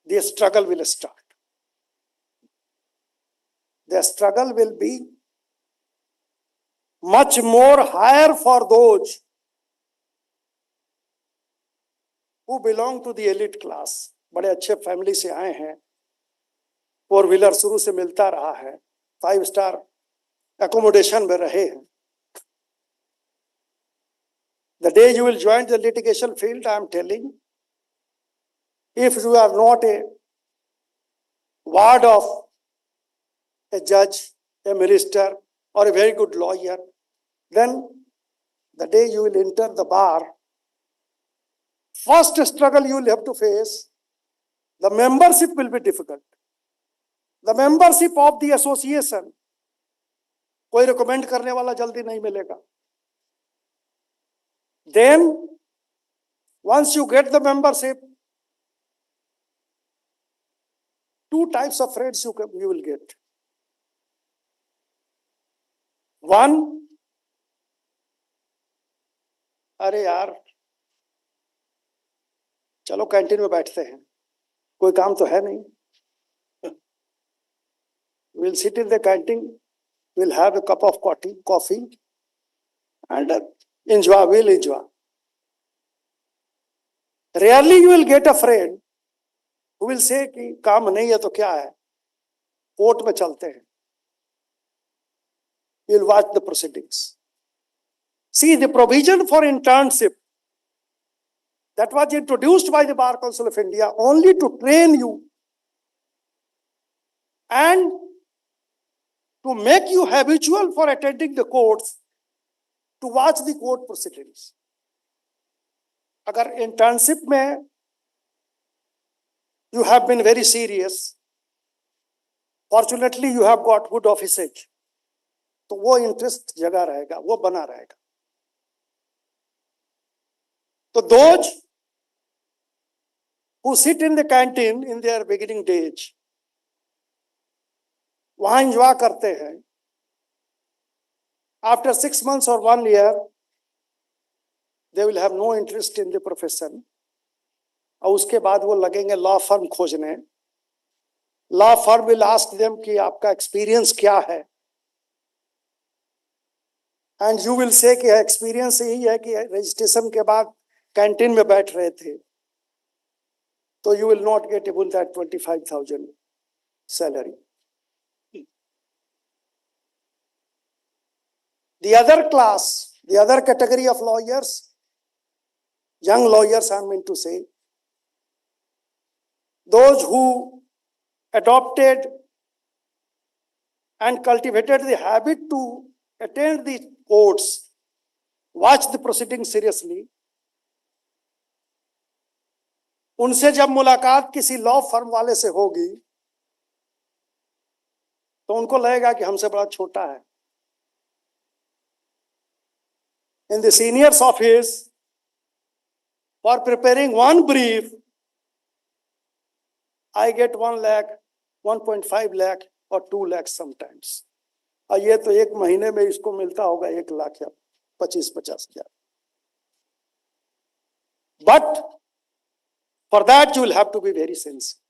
the struggle will start. The struggle will be much more higher for those who belong to the elite class. बड़े अच्छे family से आए हैं, 4-wheeler शुरू से मिलता रहा है, 5-star accommodation में रहे हैं. The day you will join the litigation field, I am telling, if you are not a ward of a judge, a minister, or a very good lawyer, then the day you will enter the bar, first struggle you will have to face, the membership will be difficult. The membership of the association, कोई recommend करने वाला जल्दी नहीं मिलेगा. Then, once you get the membership, two types of friends you will get. One, अरे यार चलो canteen में बैठते हैं, कोई काम तो है नहीं. We'll sit in the canteen, we'll have a cup of coffee and enjoy, we'll enjoy. Rarely you will get a friend who will say कि काम नहीं है तो क्या है, कोर्ट में चलते हैं. You'll watch the proceedings. See, the provision for internship that was introduced by the Bar Council of India only to train you and to make you habitual for attending the courts, to watch the court proceedings. अगर internship में you have been very serious, fortunately you have got good officers, तो वो interest जगा रहेगा, वो बना रहेगा. So those who sit in the canteen in their beginning days, वहां enjoy करते हैं. After 6 months or 1 year, they will have no interest in the profession. और उसके बाद वो लगेंगे law firm खोजने. Law firm will ask them कि आपका experience क्या है? And you will say कि experience यही है कि registration के बाद कैंटीन में बैठ रहे थे. तो you will not get even that 25,000 salary. The other class, the other category of lawyers, young lawyers I mean to say, those who adopted and cultivated the habit to attend the courts, watch the proceedings seriously, उनसे जब मुलाकात किसी law firm वाले से होगी तो उनको लगेगा कि हमसे बड़ा छोटा है. In the senior's office, for preparing one brief, I get 1 lakh, 1.5 lakh or 2 lakhs sometimes. और ये तो एक महीने में इसको मिलता होगा 1 लाख या 25-50 हजार. But for that you will have to be very sensitive.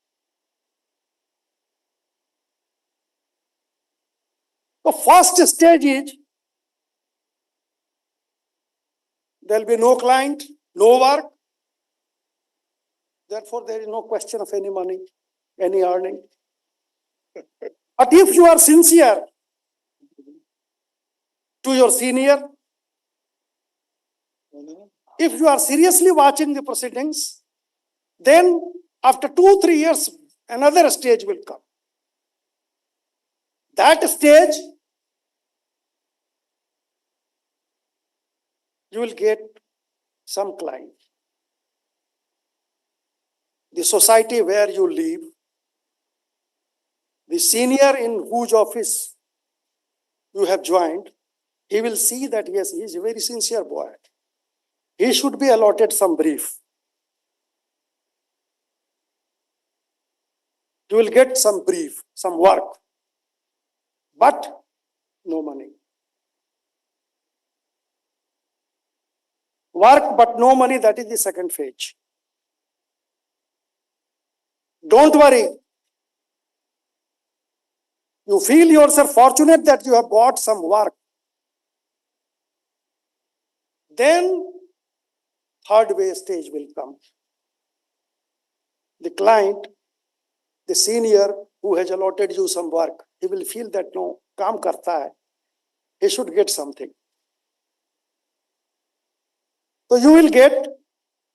The first stage is there will be no client, no work. Therefore, there is no question of any money, any earning. But if you are sincere to your senior, if you are seriously watching the proceedings, then after 2-3 years, another stage will come. That stage, you will get some client. The society where you live, the senior in whose office you have joined, he will see that yes, he is a very sincere boy. He should be allotted some brief. You will get some brief, some work, but no money. Work but no money, that is the second phase. Don't worry. You feel yourself fortunate that you have got some work. Then third way stage will come. The client, the senior who has allotted you some work, he will feel that no, काम करता है, he should get something. So you will get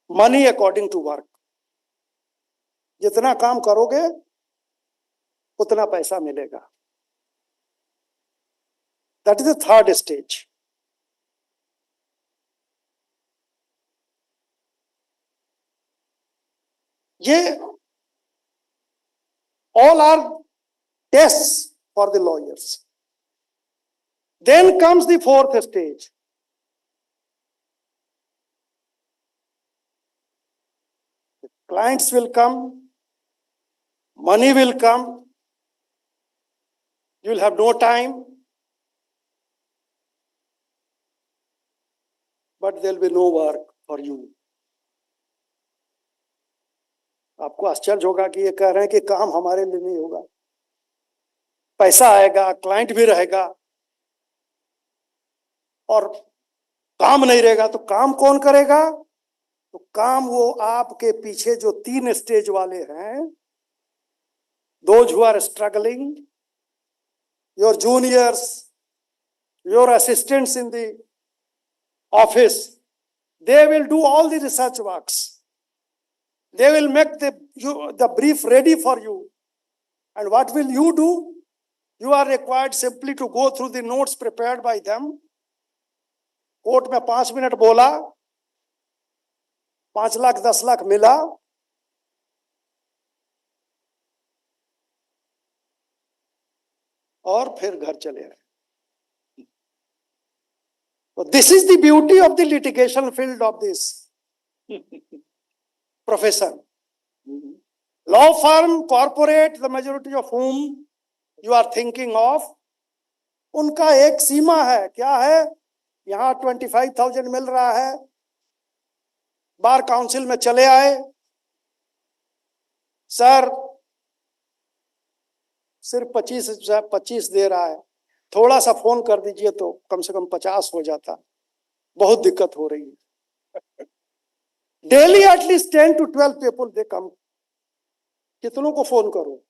money according to work. जितना काम करोगे उतना पैसा मिलेगा. That is the third stage. ये all are tests for the lawyers. Then comes the fourth stage. Clients will come, money will come, you will have no time, but there will be no work for you. आपको आश्चर्य होगा कि ये कह रहे हैं कि काम हमारे लिए नहीं होगा, पैसा आएगा, क्लाइंट भी रहेगा, और काम नहीं रहेगा तो काम कौन करेगा? तो काम वो आपके पीछे जो 3 स्टेज वाले हैं, those who are struggling, your juniors, your assistants in the office, they will do all the research works. They will make the brief ready for you. And what will you do? You are required simply to go through the notes prepared by them. Court में 5 minute बोला, 5 लाख 10 लाख मिला, और फिर घर चले आए. So this is the beauty of the litigation field of this profession. Law firm, corporate, the majority of whom you are thinking of, उनका एक सीमा है. क्या है? यहाँ 25,000 मिल रहा है, बार काउंसिल में चले आए, सर सिर्फ 25 दे रहा है, थोड़ा सा फोन कर दीजिए तो कम से कम 50 हो जाता, बहुत दिक्कत हो रही है. Daily at least 10 to 12 people they come. कितनों को फोन करो?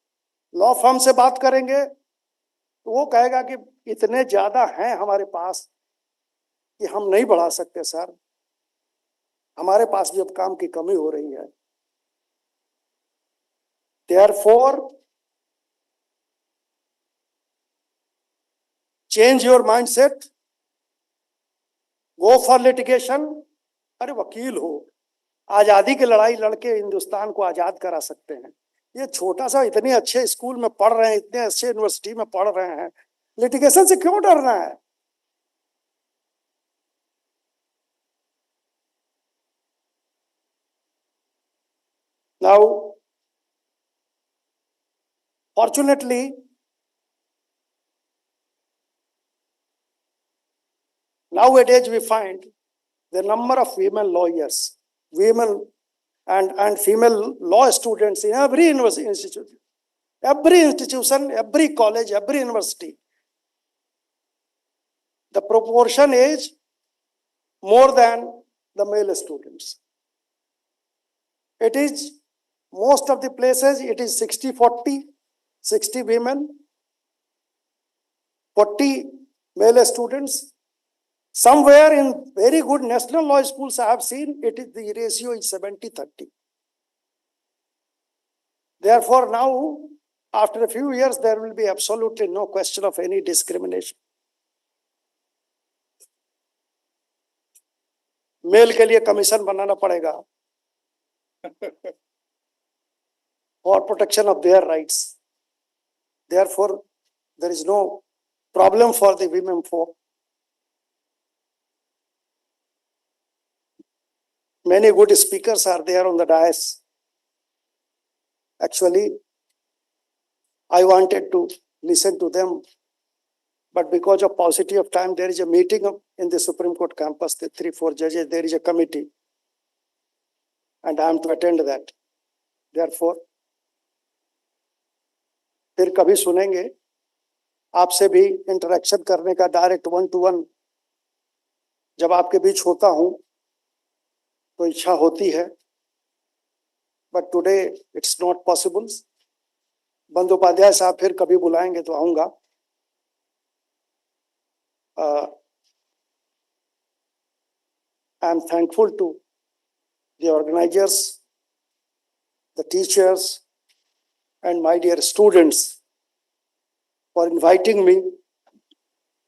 लॉ फर्म से बात करेंगे तो वो कहेगा कि इतने ज्यादा हैं हमारे पास कि हम नहीं बढ़ा सकते सर, हमारे पास भी अब काम की कमी हो रही है. Therefore, change your mindset, go for litigation. अरे वकील हो, आजादी की लड़ाई लड़के हिंदुस्तान को आजाद करा सकते हैं. ये छोटा सा इतने अच्छे स्कूल में पढ़ रहे हैं, इतने अच्छे यूनिवर्सिटी में पढ़ रहे हैं, लिटिगेशन से क्यों डरना है? Now, fortunately, nowadays we find the number of women lawyers, women and female law students in every institution, every college, every university. The proportion is more than the male students. It is most of the places it is 60-40, 60 women, 40 male students. Somewhere in very good national law schools I have seen it is the ratio is 70-30. Therefore now after a few years there will be absolutely no question of any discrimination. Male के लिए commission बनाना पड़ेगा for protection of their rights. Therefore, there is no problem for the women folk. Many good speakers are there on the dais. Actually, I wanted to listen to them, but because of paucity of time, there is a meeting in the Supreme Court campus, the 3-4 judges, there is a committee, and I am to attend that. Therefore, फिर कभी सुनेंगे, आपसे भी interaction करने का direct 1-to-1 जब आपके बीच होता हूं तो इच्छा होती है, but today it's not possible. Bandopadhyay साहब फिर कभी बुलाएंगे तो आऊंगा. I am thankful to the organizers, the teachers, and my dear students for inviting me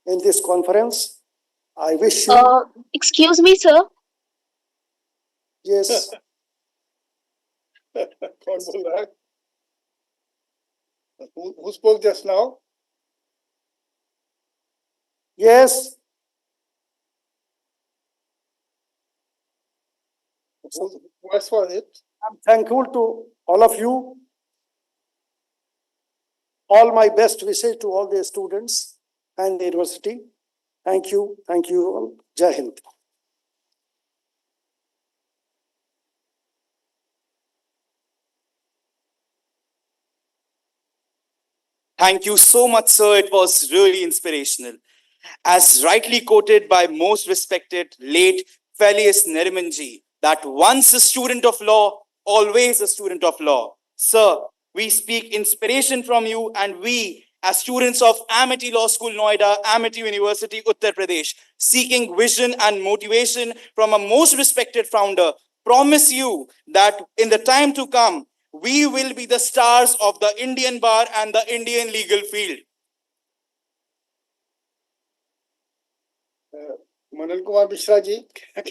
in this conference. I wish you, Excuse me, sir. yes, कौन बोल रहा है? Who spoke just now? yes, Whose voice was it? I'm thankful to all of you. All my best wishes to all the students and the university. Thank you all. Jai Hind. Thank you so much, sir. It was really inspirational. As rightly quoted by most respected late Felius Nerimanji, that once a student of law, always a student of law. Sir, we speak inspiration from you, and we, as students of Amity Law School, Noida, Amity University, Uttar Pradesh, seeking vision and motivation from a most respected founder, promise you that in the time to come, we will be the stars of the Indian bar and the Indian legal field. Manan Kumar Mishra ji,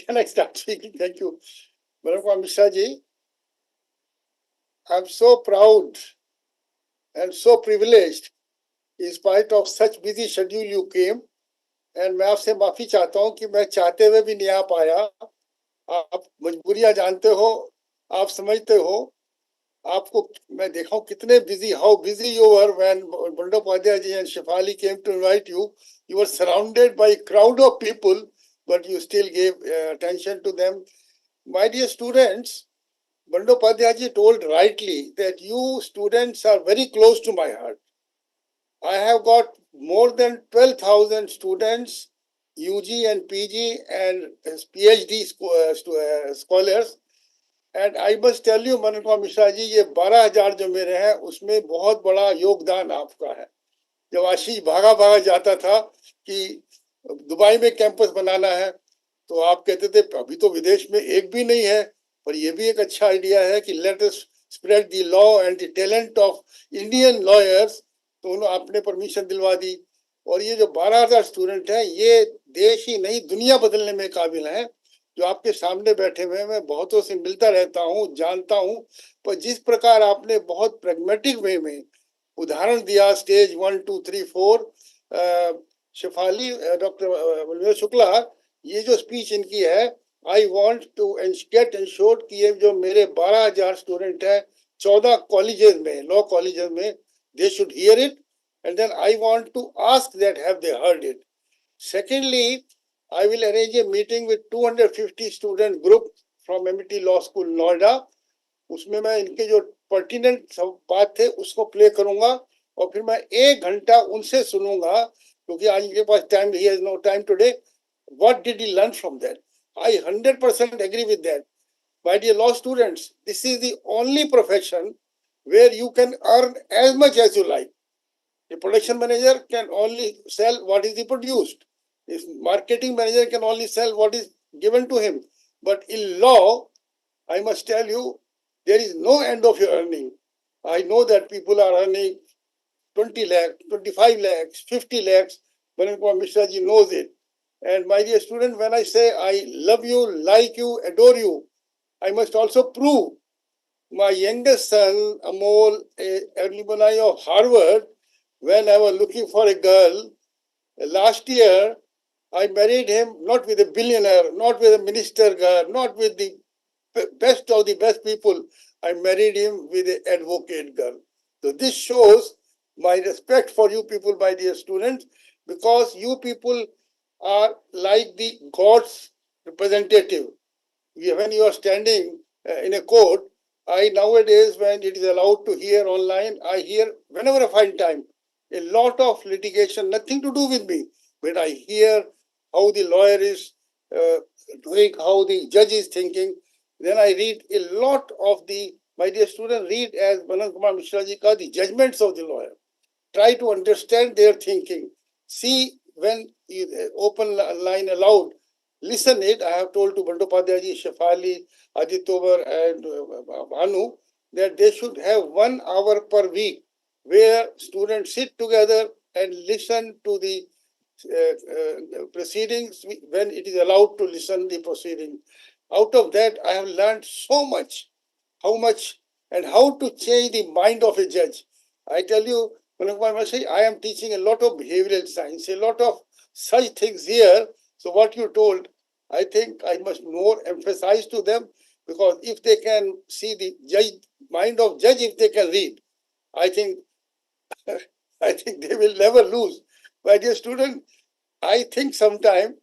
can I start speaking? Thank you. Manan Kumar Mishra ji, I'm so proud and so privileged in spite of such busy schedule you came. And मैं आपसे माफी चाहता हूं कि मैं चाहते हुए भी नहीं आ पाया. आप मजबूरियां जानते हो, आप समझते हो. आपको मैं देखा हूं कितने busy, how busy you were when Bandyopadhyay ji and Shefali came to invite you. You were surrounded by a crowd of people, but you still gave attention to them. My dear students, Bandyopadhyay ji told rightly that you students are very close to my heart. I have got more than 12,000 students, UG and PG and PhD scholars. And I must tell you, Manan Kumar Mishra ji, ये 12,000 जो मेरे हैं, उसमें बहुत बड़ा योगदान आपका है. जब आशीष भागा भागा जाता था कि दुबई में कैंपस बनाना है, तो आप कहते थे अभी तो विदेश में एक भी नहीं है, पर ये भी एक अच्छा आइडिया है कि let us spread the law and the talent of Indian lawyers. तो उन्होंने आपने परमिशन दिलवा दी. और ये जो 12,000 स्टूडेंट हैं, ये देश ही नहीं दुनिया बदलने में काबिल हैं. जो आपके सामने बैठे हुए हैं, मैं बहुतों से मिलता रहता हूँ, जानता हूँ, पर जिस प्रकार आपने बहुत प्रैग्मेटिक वे में उदाहरण दिया, स्टेज 1, 2, 3, 4, शेफाली, डॉक्टर शुक्ला, ये जो स्पीच इनकी है, I want to get ensured कि ये जो मेरे 12,000 स्टूडेंट हैं 14 कॉलेजेस में, लॉ कॉलेजेस में, they should hear it, and then I want to ask that have they heard it. Secondly, I will arrange a meeting with 250 student group from MIT Law School Noida. उसमें मैं इनके जो pertinent सब बात थे उसको play करूंगा और फिर मैं 1 घंटा उनसे सुनूंगा, क्योंकि आज इनके पास time, he has no time today. What did he learn from that? I 100% agree with that. My dear law students, this is the only profession where you can earn as much as you like. A production manager can only sell what is produced. A marketing manager can only sell what is given to him. But in law, I must tell you, there is no end of your earning. I know that people are earning 20 lakhs, 25 lakhs, 50 lakhs. Manan Kumar Mishra ji knows it. And my dear student, when I say I love you, like you, adore you, I must also prove. My youngest son, Amol, an alumni of Harvard, when I was looking for a girl, last year, I married him not with a billionaire, not with a minister girl, not with the best of the best people. I married him with an advocate girl. So this shows my respect for you people, my dear students, because you people are like the God's representative. When you are standing in a court, I nowadays, when it is allowed to hear online, I hear whenever I find time, a lot of litigation, nothing to do with me, but I hear how the lawyer is doing, how the judge is thinking. Then I read a lot of the, my dear student, read as Manan Kumar Mishra ji ka, the judgments of the lawyer. Try to understand their thinking. See when you open line allowed, listen it. I have told to Bandyopadhyay ji, Shefali, Ajit Tovar and Bhanu that they should have 1 hour per week where students sit together and listen to the proceedings when it is allowed to listen the proceeding. Out of that, I have learned so much, how much and how to change the mind of a judge. I tell you, I am teaching a lot of behavioral science, a lot of such things here. So what you told, I think I must more emphasize to them, because if they can see the judge, mind of judge, if they can read, I think I think they will never lose. My dear student, I think sometime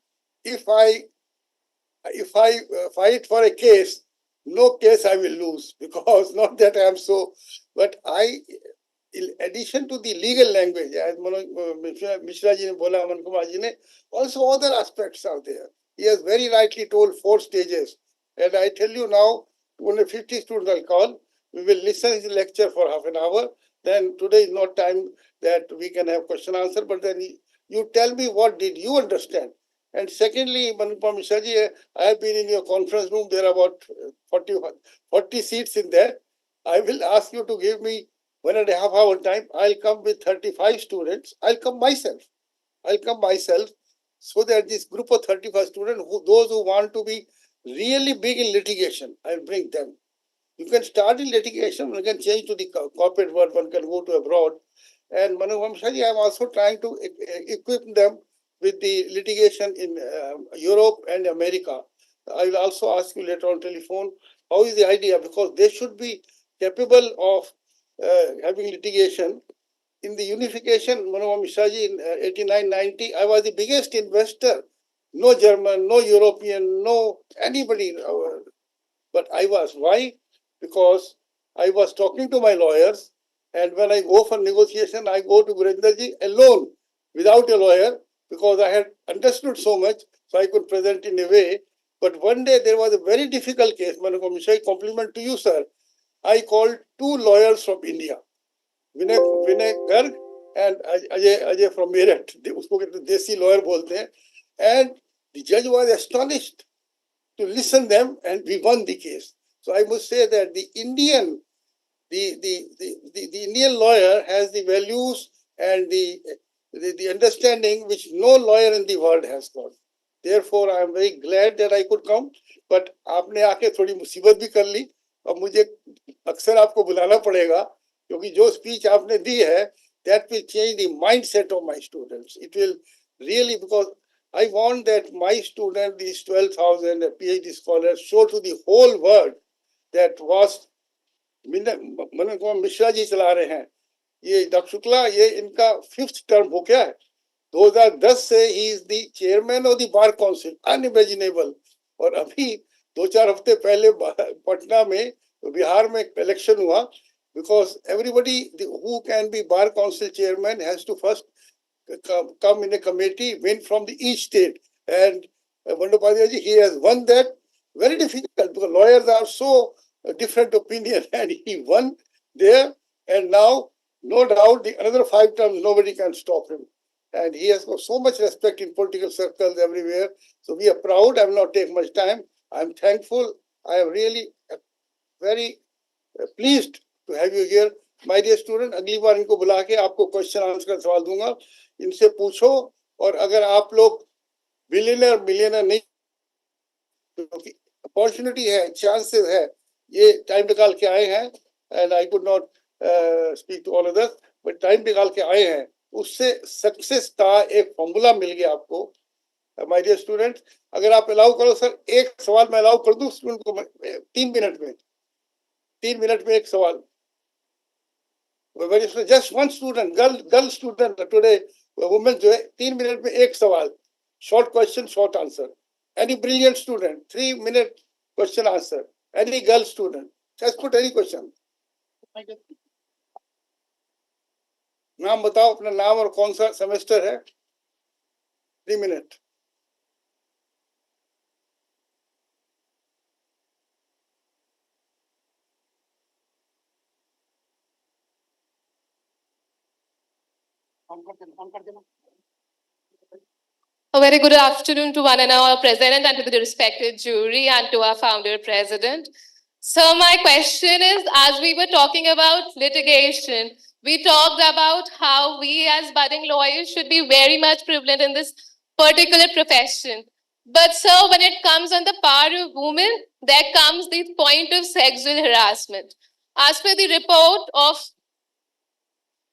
if I fight for a case, no case I will lose, because not that I am so, but in addition to the legal language, as Mishra ji ne bola, Aman Kumar ji ne, also other aspects are there. He has very rightly told 4 stages. And I tell you now, only 50 students I'll call. We will listen to his lecture for half an hour. Then today is not time that we can have question answer, but then you tell me what did you understand. And secondly, Manupam Mishra ji, I have been in your conference room. There are about 40 seats in there. I will ask you to give me 1.5 hour time. I'll come with 35 students. I'll come myself. So that this group of 35 students, those who want to be really big in litigation, I'll bring them. You can start in litigation, one can change to the corporate world, one can go to abroad. And Manupam Mishra ji, I'm also trying to equip them with the litigation in Europe and America. I will also ask you later on telephone, how is the idea? Because they should be capable of having litigation. In the unification, Manupam Mishra ji, in 89-90, I was the biggest investor. No German, no European, no anybody. But I was. Why? Because I was talking to my lawyers, and when I go for negotiation, I go to Gurinder ji alone, without a lawyer, because I had understood so much, so I could present in a way. But one day there was a very difficult case. Manupam Mishra, compliment to you, sir. I called 2 lawyers from India, Vinay Garg and Ajay from Meerut. उसको कहते हैं देसी lawyer बोलते हैं. And the judge was astonished to listen them, and we won the case. So I must say that the Indian lawyer has the values and the understanding which no lawyer in the world has got. Therefore, I am very glad that I could come. But आपने आके थोड़ी मुसीबत भी कर ली, और मुझे अक्सर आपको बुलाना पड़ेगा, क्योंकि जो स्पीच आपने दी है, that will change the mindset of my students. It will really, because I want that my students, these 12,000 PhD scholars, show to the whole world that was Mishra ji चला रहे हैं. ये डॉक्टर शुक्ला, ये इनका 5th term हो गया है. 2010 से he is the chairman of the bar council, unimaginable. और अभी 2-4 हफ्ते पहले पटना में, बिहार में इलेक्शन हुआ, because everybody who can be bar council chairman has to first come in a committee, win from each state. And Bandyopadhyay ji, he has won that. Very difficult, because lawyers are so different opinion, and he won there. And now, no doubt, the another 5 terms, nobody can stop him. And he has got so much respect in political circles everywhere. So we are proud. I will not take much time. I am thankful. I am really very pleased to have you here. My dear student, अगली बार इनको बुला के आपको question answer का सवाल दूंगा. इनसे पूछो, और अगर आप लोग बिलियनर नहीं, क्योंकि अपॉर्चुनिटी है, चांसेस है, ये टाइम निकाल के आए हैं. And I could not speak to all others, but time निकाल के आए हैं, उससे सक्सेस का एक फॉर्मूला मिल गया आपको. माय डियर स्टूडेंट, अगर आप अलाउ करो सर, एक सवाल मैं अलाउ कर दूं स्टूडेंट को 3 मिनट में. 3 मिनट में एक सवाल. Just one student, girl student today, women जो है, 3 मिनट में एक सवाल. Short question, short answer. Any brilliant student, 3 minute question answer. Any girl student, just put any question. नाम बताओ, अपना नाम और कौन सा सेमेस्टर है. 3 minute. A very good afternoon to one and all present, and to the respected jury, and to our founder president. So my question is, as we were talking about litigation, We talked about how we as budding lawyers should be very much prevalent in this particular profession. But sir, when it comes on the power of women, there comes the point of sexual harassment. As per the report of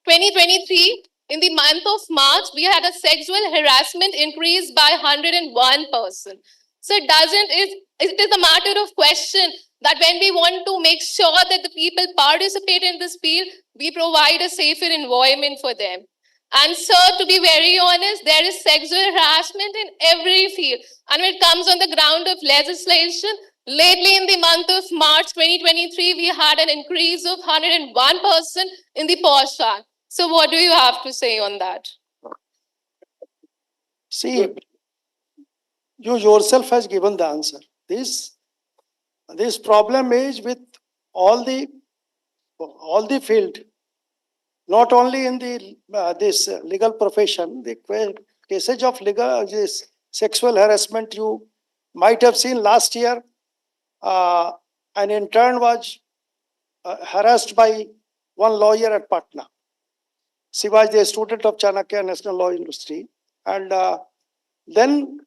2023, in the month of March, we had a sexual harassment increase by 101%. So it is a matter of question that when we want to make sure that the people participate in this field, we provide a safer environment for them. And sir, to be very honest, there is sexual harassment in every field. And when it comes on the ground of legislation, lately in the month of March 2023, we had an increase of 101% in the POSH Act. So what do you have to say on that? See, you yourself has given the answer. This problem is with all the field, not only in the this legal profession. The cases of this sexual harassment, you might have seen last year. An intern was harassed by one lawyer at Patna. She was the student of Chanakya National Law University, and then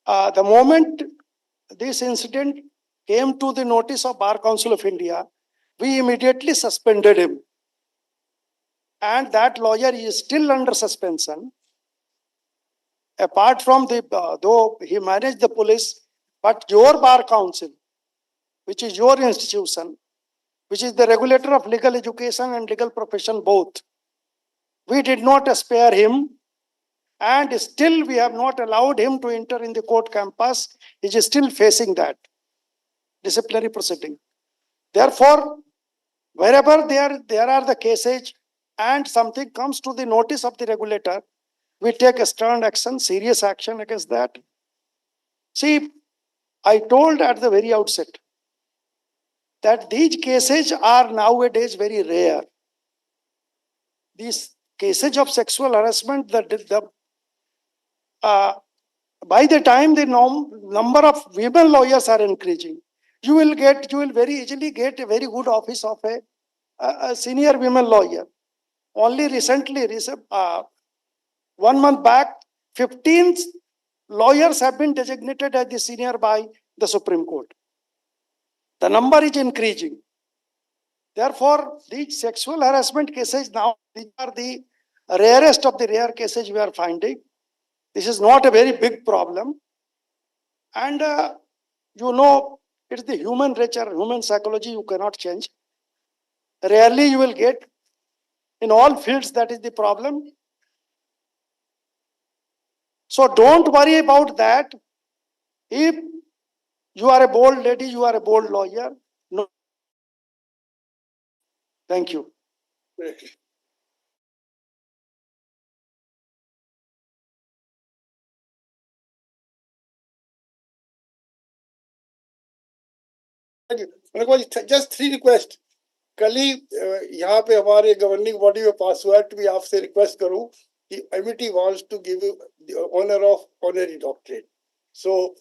the moment this incident came to the notice of Bar Council of India, we immediately suspended him. And that lawyer is still under suspension. Apart from the, though he managed the police, but your Bar Council, which is your institution, which is the regulator of legal education and legal profession both, we did not spare him, and still we have not allowed him to enter in the court campus. He is still facing that disciplinary proceeding. Therefore, wherever there are the cases and something comes to the notice of the regulator, we take a stern action, serious action against that. See, I told at the very outset that these cases are nowadays very rare. These cases of sexual harassment, by the time the number of women lawyers are increasing, you will very easily get a very good office of a senior women lawyer. Only recently, 1 month back, 15 lawyers have been designated as the senior by the Supreme Court. The number is increasing. Therefore, these sexual harassment cases now, these are the rarest of the rare cases we are finding. This is not a very big problem. And you know, it's the human nature, human psychology, you cannot change. Rarely you will get. In all fields, that is the problem. So don't worry about that. If you are a bold lady, you are a bold lawyer. No. Thank you. Just 3 requests. कल ही यहाँ पे हमारे governing body में पास हुआ है, तो मैं आपसे रिक्वेस्ट करूं कि Amity wants to give you the honour of honorary doctorate. So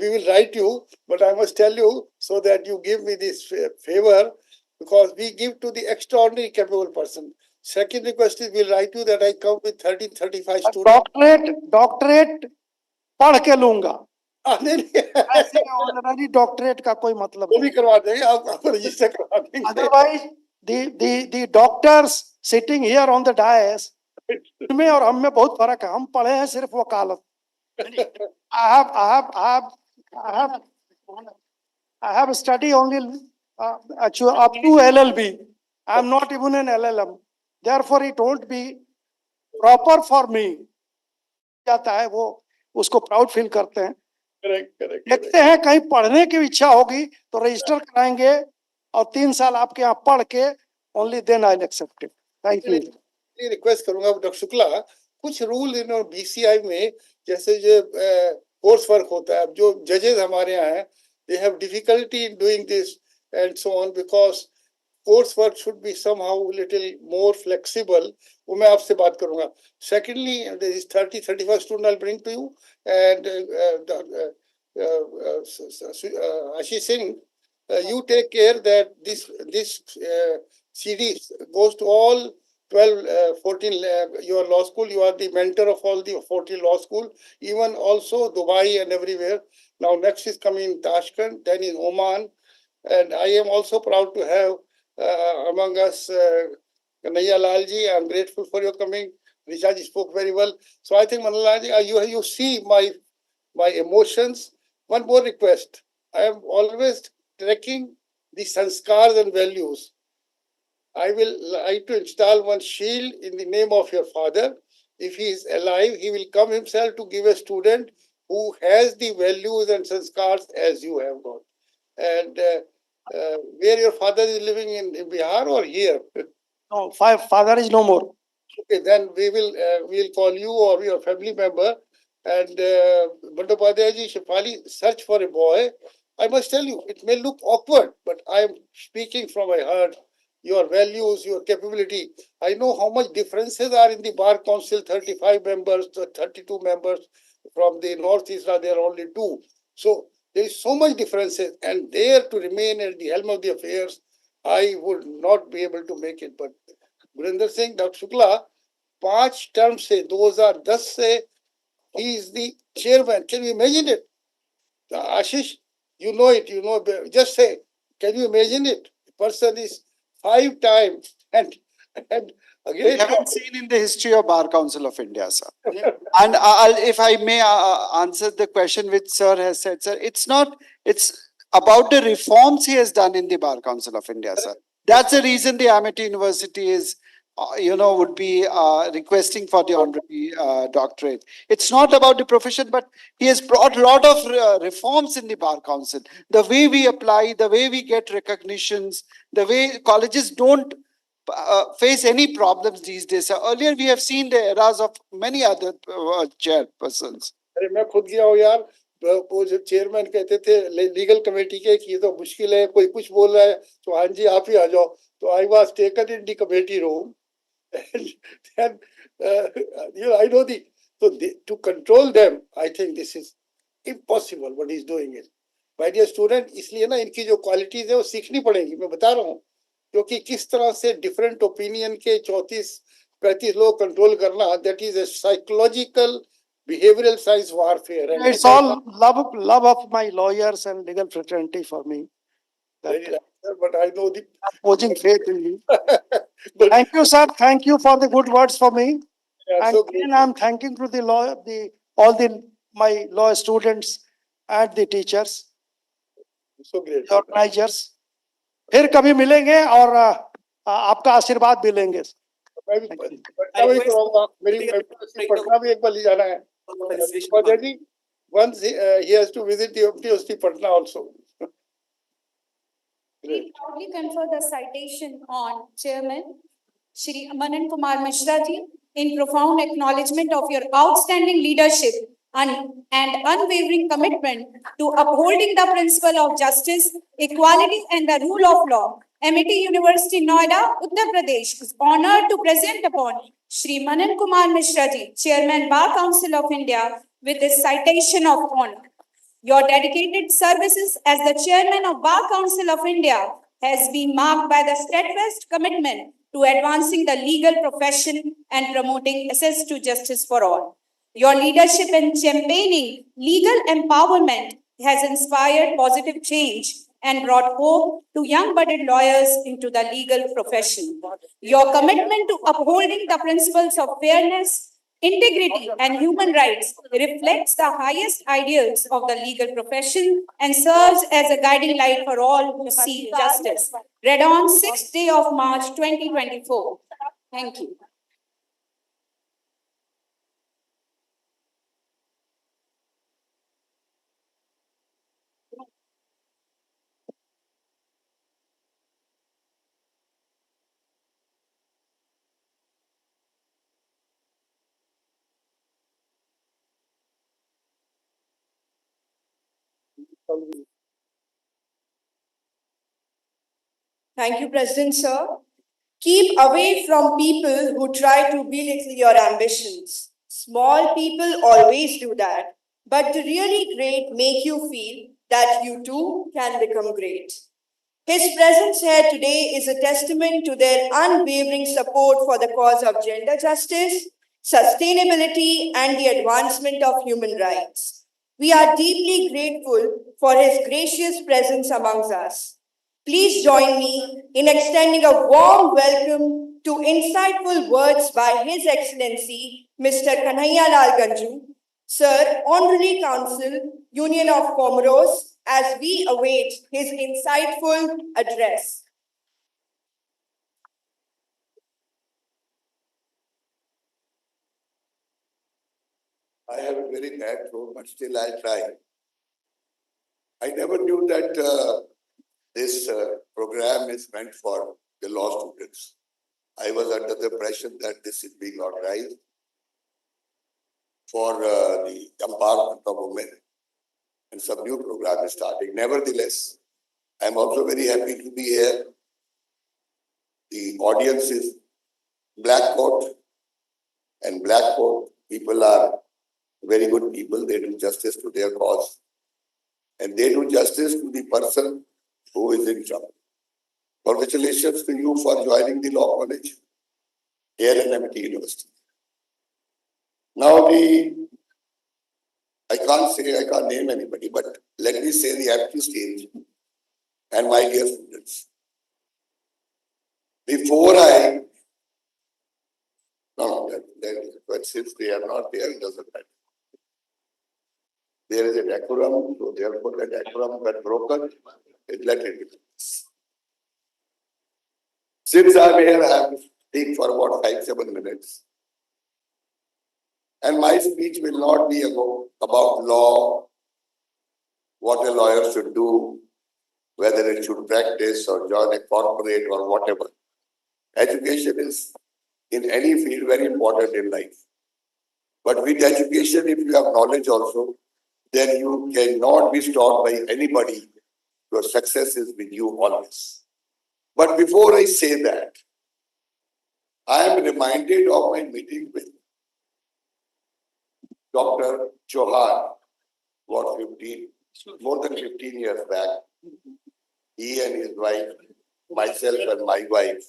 we will write you, but I must tell you so that you give me this favor, because we give to the extraordinary capable person. Second request is we'll write you that I come with 30-35 students. Doctorate पढ़ के लूंगा. नहीं, ऐसे honorary doctorate का कोई मतलब वो भी करवा देंगे, आप रजिस्टर करवा देंगे. Otherwise, the doctors sitting here on the dais, में और हम में बहुत फर्क है. हम पढ़े हैं सिर्फ वकालत. I have studied only actually up to LLB. I am not even an LLM. Therefore, he told me proper for me. जाता है वो, उसको प्राउड फील करते हैं. देखते हैं कहीं पढ़ने की इच्छा होगी तो रजिस्टर कराएंगे और 3 साल आपके यहाँ पढ़ के only then I accept it. Thank you. Request करूंगा डॉक्टर शुक्ला, कुछ रूल इन बीसीआई में जैसे जो कोर्स वर्क होता है, जो जजेस हमारे यहाँ हैं, they have difficulty in doing this and so on, because course work should be somehow little more flexible. वो मैं आपसे बात करूंगा. Secondly, there is 30-35 student I bring to you, and Ashish Singh, you take care that this CD goes to all 12, 14, your law school. You are the mentor of all the 14 law school, even also Dubai and everywhere. Now next is coming in Tashkent, then in Oman. And I am also proud to have among us Kanhaiya Lalji. I'm grateful for your coming. Rishaji spoke very well. So I think, Manalaji, you see my emotions. One more request. I am always tracking the sanskars and values. I will like to install one shield in the name of your father. If he is alive, he will come himself to give a student who has the values and sanskars as you have got. And where your father is living in Bihar or here? No, father is no more. Okay, then we'll call you or your family member. And Bandyopadhyay ji, Shefali, search for a boy. I must tell you, it may look awkward, but I am speaking from my heart. Your values, your capability. I know how much differences are in the Bar Council, 35 members, 32 members. From the Northeast, there are only 2. So there is so much differences. And there to remain at the helm of the affairs, I would not be able to make it. But Gurinder Singh, Dr. Shukla, 5 term से 2010 से he is the chairman. Can you imagine it? Ashish, you know it, just say, can you imagine it? The person is 5 times and We again. haven't seen in the history of Bar Council of India, sir. And if I may answer the question which sir has said, sir, it's about the reforms he has done in the Bar Council of India, sir. That's the reason the Amity University is, would be requesting for the honorary doctorate. It's not about the profession, but he has brought a lot of reforms in the Bar Council. The way we apply, the way we get recognitions, the way colleges don't face any problems these days. Earlier, we have seen the eras of many other chairpersons. अरे मैं खुद गया हूँ यार, वो जो chairman कहते थे लीगल कमेटी के कि ये तो मुश्किल है, कोई कुछ बोल रहा है तो हाँ जी आप ही आ जाओ. तो I was taken in the committee room and then I know to control them. I think this is impossible what he's doing it. My dear student, इसलिए ना इनकी जो क्वालिटीज है वो सीखनी पड़ेगी. मैं बता रहा हूँ क्योंकि किस तरह से डिफरेंट ओपिनियन के 34-35 लोग कंट्रोल करना, that is a psychological behavioral science warfare. And It's all love of my lawyers and legal fraternity for me. very right, sir, but I know the Posing faith in you. but Thank you, sir. Thank you for the good words for me. yeah, And so great. again, I'm thanking to the law, my law students and the teachers, So great. the organizers. फिर कभी मिलेंगे और आपका आशीर्वाद भी लेंगे. मैं भी पटना में कराऊंगा, मेरी पटना भी एक बार ले जाना है. Padyaji, once he has to visit the University Patna also. Great. We proudly confer the citation on Chairman Shri Manan Kumar Mishra ji in profound acknowledgement of your outstanding leadership and unwavering commitment to upholding the principle of justice, equality, and the rule of law. Amity University, Noida, Uttar Pradesh is honored to present upon Shri Manan Kumar Mishra ji, Chairman Bar Council of India, with this citation of honor. Your dedicated services as the Chairman of Bar Council of India has been marked by the steadfast commitment to advancing the legal profession and promoting access to justice for all. Your leadership in championing legal empowerment has inspired positive change and brought hope to young budded lawyers into the legal profession. Your commitment to upholding the principles of fairness, integrity, and human rights reflects the highest ideals of the legal profession and serves as a guiding light for all who seek justice. Read on 6th day of March 2024. Thank you. Thank you, President, sir. Keep away from people who try to belittle your ambitions. Small people always do that, but the really great make you feel that you too can become great. His presence here today is a testament to their unwavering support for the cause of gender justice, sustainability, and the advancement of human rights. We are deeply grateful for his gracious presence amongst us. Please join me in extending a warm welcome to insightful words by His Excellency Mr. Kanhaiya Lal Ganju, Sir, Honorary Council, Union of Comoros, as we await his insightful address. I have a very bad throat, but still I'll try. I never knew that this program is meant for the law students. I was under the impression that this is being organized for the empowerment of women, and some new program is starting. Nevertheless, I am also very happy to be here. The audience is black coat, and black coat people are very good people. They do justice to their cause, and they do justice to the person who is in trouble. Congratulations to you for joining the law college here in MIT University. Now I can't name anybody, but let me say the empty stage and my dear students. Before since they are not there, it doesn't matter. There is a decorum, so therefore the decorum got broken, let it be. Since I'm here, I have to speak for about 5-7 minutes. And my speech will not be about law, what a lawyer should do, whether it should practice or join a corporate or whatever. Education is, in any field, very important in life. But with education, if you have knowledge also, then you cannot be stopped by anybody. Your success is with you always. But before I say that, I am reminded of my meeting with Dr. Chauhan, more than 15 years back. He and his wife, myself and my wife,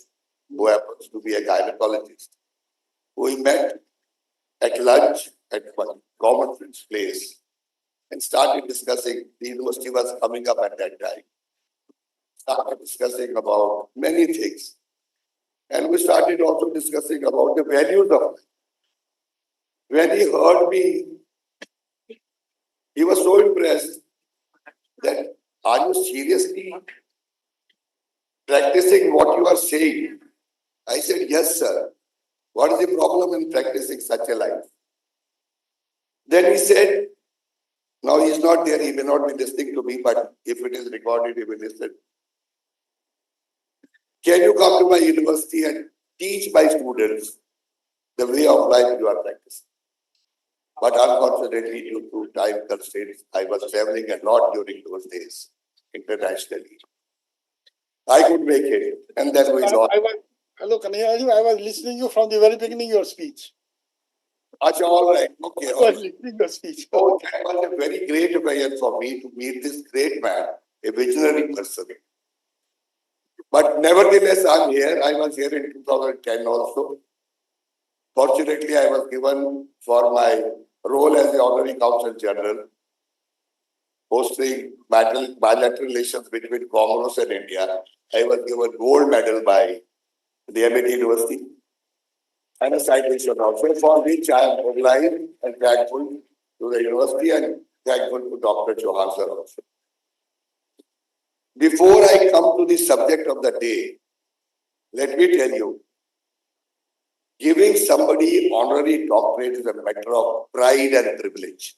who happens to be a gynecologist, we met at lunch at one common friend's place and started discussing. The university was coming up at that time. Started discussing about many things. And we started also discussing about the values of life. When he heard me, he was so impressed that, are you seriously practicing what you are saying? I said, yes, sir. What is the problem in practicing such a life? Then he said, now he is not there, he may not be listening to me, but if it is recorded, he will listen. Can you come to my university and teach my students the way of life you are practicing? But unfortunately, due to time constraints, I was traveling a lot during those days, internationally. I could make it, and then we lost. Hello, Kanhaiya, I was listening to you from the very beginning of your speech. Achha, all right, okay. I was listening to your speech. Oh, that was a very great occasion for me to meet this great man, a visionary person. But nevertheless, I'm here. I was here in 2010 also. Fortunately, I was given for my role as the Honorary Consul General, hosting bilateral relations between Comoros and India. I was given gold medal by the MIT University and a citation also, for which I am obliged and thankful to the university and thankful to Dr. Chauhan sir also. Before I come to the subject of the day, let me tell you, giving somebody honorary doctorate is a matter of pride and privilege.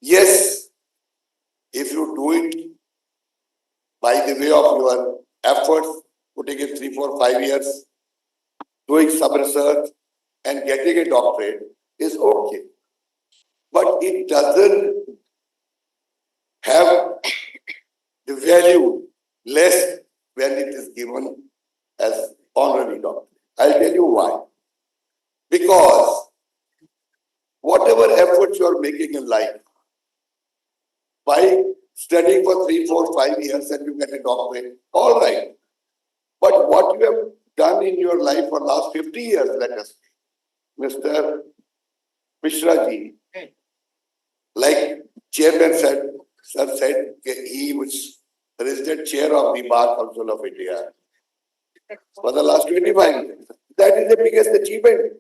Yes, if you do it by the way of your efforts, putting in 3, 4, 5 years, doing some research and getting a doctorate is okay. But it doesn't have the value less when it is given as honorary doctorate. I'll tell you why. Because whatever efforts you are making in life, by studying for 3, 4, 5 years and you get a doctorate. All right. But what you have done in your life for last 50 years, let us say, Mr. Mishra ji, like chairman said, sir said, he was president chair of the Bar Council of India for the last 25 years. That is the biggest achievement.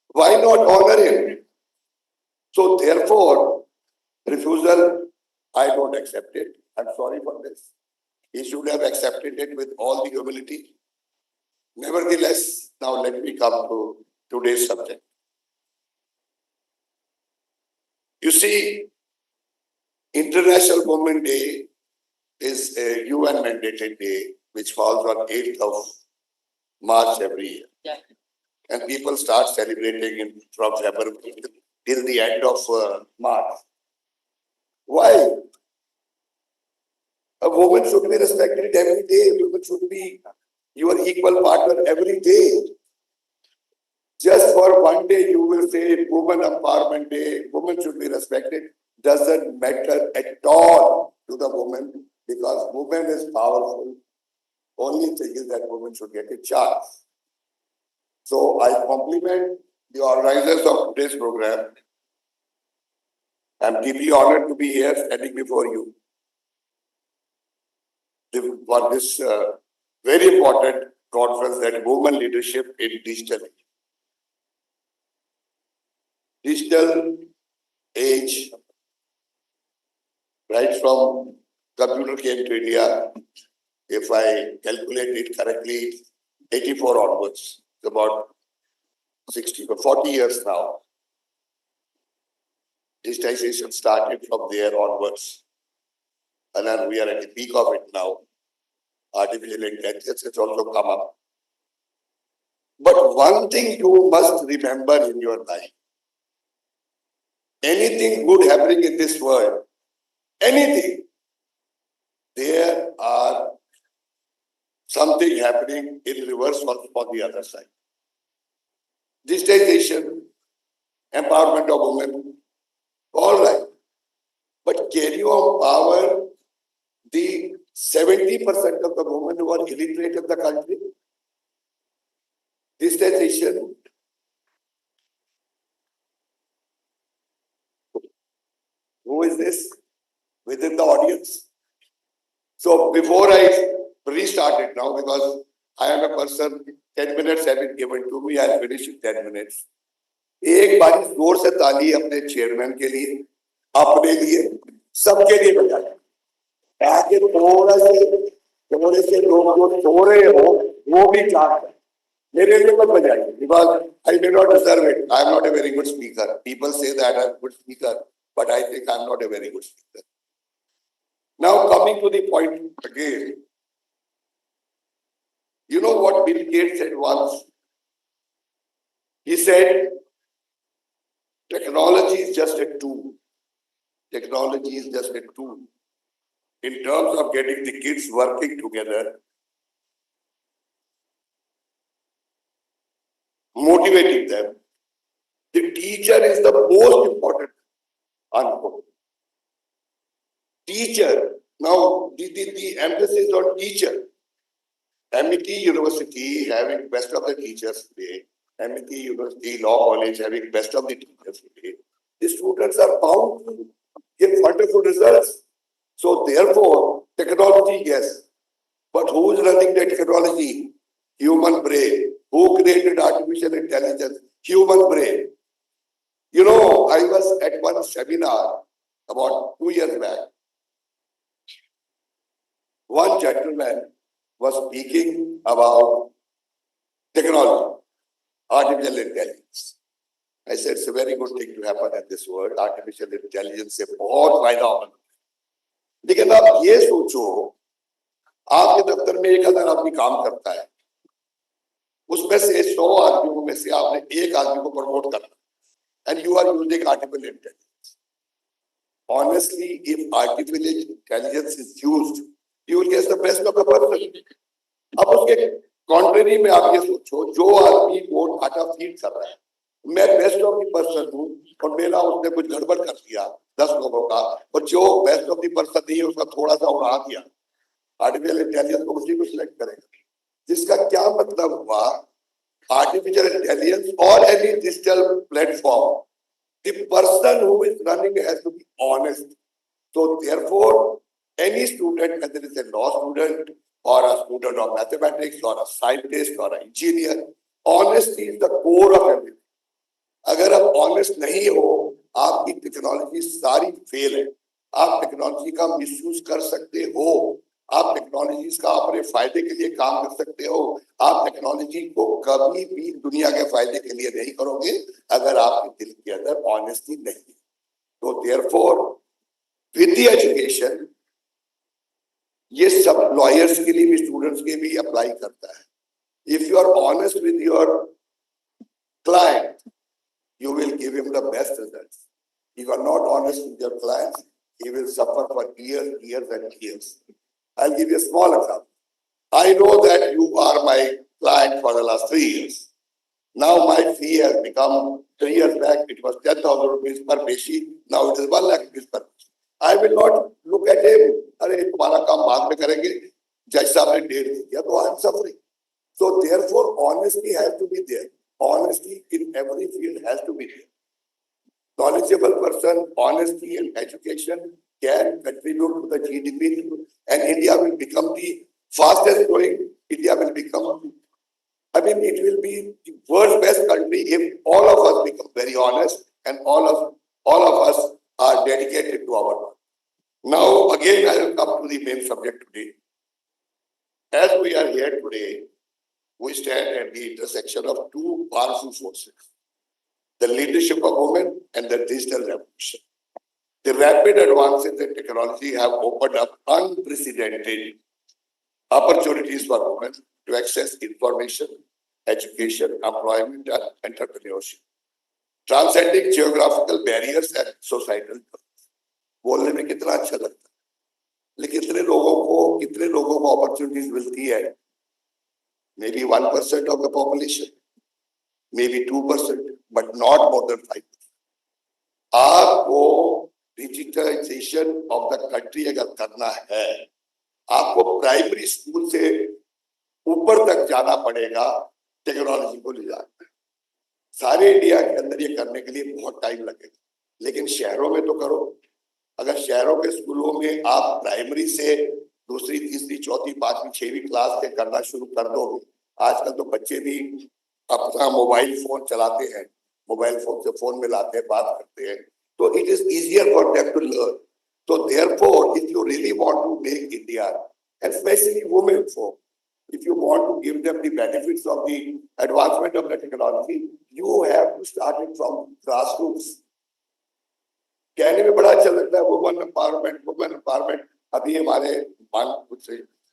Why not honor him? So therefore, refusal, I don't accept it. I'm sorry for this. He should have accepted it with all the humility. Nevertheless, now let me come to today's subject. You see, International Women's Day is a UN mandated day which falls on 8th of March every year. Yeah. And people start celebrating it from February till the end of March. Why? A woman should be respected every day. A woman should be your equal partner every day. Just for one day you will say Women Empowerment Day, women should be respected. Doesn't matter at all to the woman because woman is powerful. Only thing is that women should get a chance. So I compliment the organizers of today's program. I'm deeply honored to be here standing before you for this very important conference that women leadership in digital age. Digital age, right from computer came to India, if I calculate it correctly, 84 onwards, it's about 60 or 40 years now. Digitization started from there onwards. And then we are at the peak of it now. Artificial intelligence has also come up. But one thing you must remember in your life. Anything good happening in this world, anything, there are something happening in reverse on the other side. Digitization, empowerment of women, all right. But can you empower the 70% of the women who are illiterate in the country? Digitization. Who is this within the audience? So before I restart it now, because I am a person, 10 minutes have been given to me, I'll finish in 10 minutes. एक बार जोर से ताली अपने chairman के लिए, अपने लिए, सबके लिए बजाएं। ताकि थोड़े से लोग जो सो रहे हो, वो भी जाग। मेरे लिए मत बजाइए, because I may not deserve it. I am not a very good speaker. People say that I am a good speaker, but I think I am not a very good speaker. Now coming to the point again, you know what Bill Gates said once? He said, technology is just a tool. Technology is just a tool. In terms of getting the kids working together, motivating them, the teacher is the most important. Unquote. Teacher. Now, the emphasis on teacher. MIT University having best of the teachers today. MIT University Law College having best of the teachers today. The students are bound to give wonderful results. So therefore, technology, yes. But who is running the technology? Human brain. Who created artificial intelligence? Human brain. You know, I was at one seminar about 2 years back. One gentleman was speaking about technology, artificial intelligence. I said, it's a very good thing to happen in this world. Artificial intelligence से बहुत फायदा होगा. लेकिन आप ये सोचो, आपके दफ्तर में 1000 आदमी काम करता है. उसमें से 100 आदमियों में से आपने एक आदमी को प्रमोट करना. And you are using artificial intelligence. Honestly, if artificial intelligence is used, you will get the best of the person. अब उसके contrary में आप ये सोचो, जो आदमी वो आटा फीड कर रहा है, मैं बेस्ट ऑफ द पर्सन हूँ और मेरा उसने कुछ गड़बड़ कर दिया 10 लोगों का, और जो बेस्ट ऑफ द पर्सन नहीं है उसका थोड़ा सा उड़ा दिया, आर्टिफिशियल इंटेलिजेंस को उसी को सिलेक्ट करेगा। जिसका क्या मतलब हुआ, artificial intelligence or any digital platform, the person who is running has to be honest. So therefore, any student, whether it's a law student or a student of mathematics or a scientist or an engineer, honesty is the core of everything. अगर आप honest नहीं हो, आपकी technology सारी fail है। आप technology का misuse कर सकते हो, आप टेक्नोलॉजीज का अपने फायदे के लिए काम कर सकते हो, आप टेक्नोलॉजी को कभी भी दुनिया के फायदे के लिए नहीं करोगे अगर आपके दिल के अंदर ऑनेस्टी नहीं है। तो देयरफॉर विद द एजुकेशन, ये सब लॉयर्स के लिए भी, स्टूडेंट्स के भी अप्लाई करता है। If you are honest with your client, you will give him the best results. If you are not honest with your clients, he will suffer for years and years. I'll give you a small example. I know that you are my client for the last 3 years. Now my fee has become, 3 years back it was 10,000 rupees per patient. Now it is 1 lakh rupees per patient. I will not look at him, अरे तुम्हारा काम बाद में करेंगे, जज साहब ने date दिया तो I am suffering. So therefore honesty has to be there. Honesty in every field has to be there. Knowledgeable person, honesty and education can contribute to the GDP, and India will become the fastest growing. India will become, I mean, it will be the world's best country if all of us become very honest and all of us are dedicated to our work. Now again I will come to the main subject today. As we are here today, we stand at the intersection of two powerful forces, the leadership of women and the digital revolution. The rapid advances in technology have opened up unprecedented opportunities for women to access information, education, employment, and entrepreneurship, transcending geographical barriers and societal barriers. बोलने में कितना अच्छा लगता है, लेकिन कितने लोगों को अपॉर्चुनिटीज मिलती है? Maybe 1% of the population, maybe 2%, but not more than 5%. आपको डिजिटलाइजेशन ऑफ द कंट्री अगर करना है, आपको प्राइमरी स्कूल से ऊपर तक जाना पड़ेगा टेक्नोलॉजी को ले जाना। सारे इंडिया के अंदर ये करने के लिए बहुत टाइम लगेगा, लेकिन शहरों में तो करो। अगर शहरों के स्कूलों में आप प्राइमरी से दूसरी, तीसरी, चौथी, पांचवी, 6वीं क्लास के करना शुरू कर दो। आजकल तो बच्चे भी अपना मोबाइल फोन चलाते हैं, मोबाइल फोन से फोन में लाते हैं, बात करते हैं, तो it is easier for them to learn. So therefore, if you really want to make India, and especially women folk, if you want to give them the benefits of the advancement of the technology, you have to start it from grassroots. कहने में बड़ा अच्छा लगता है women empowerment. अभी हमारे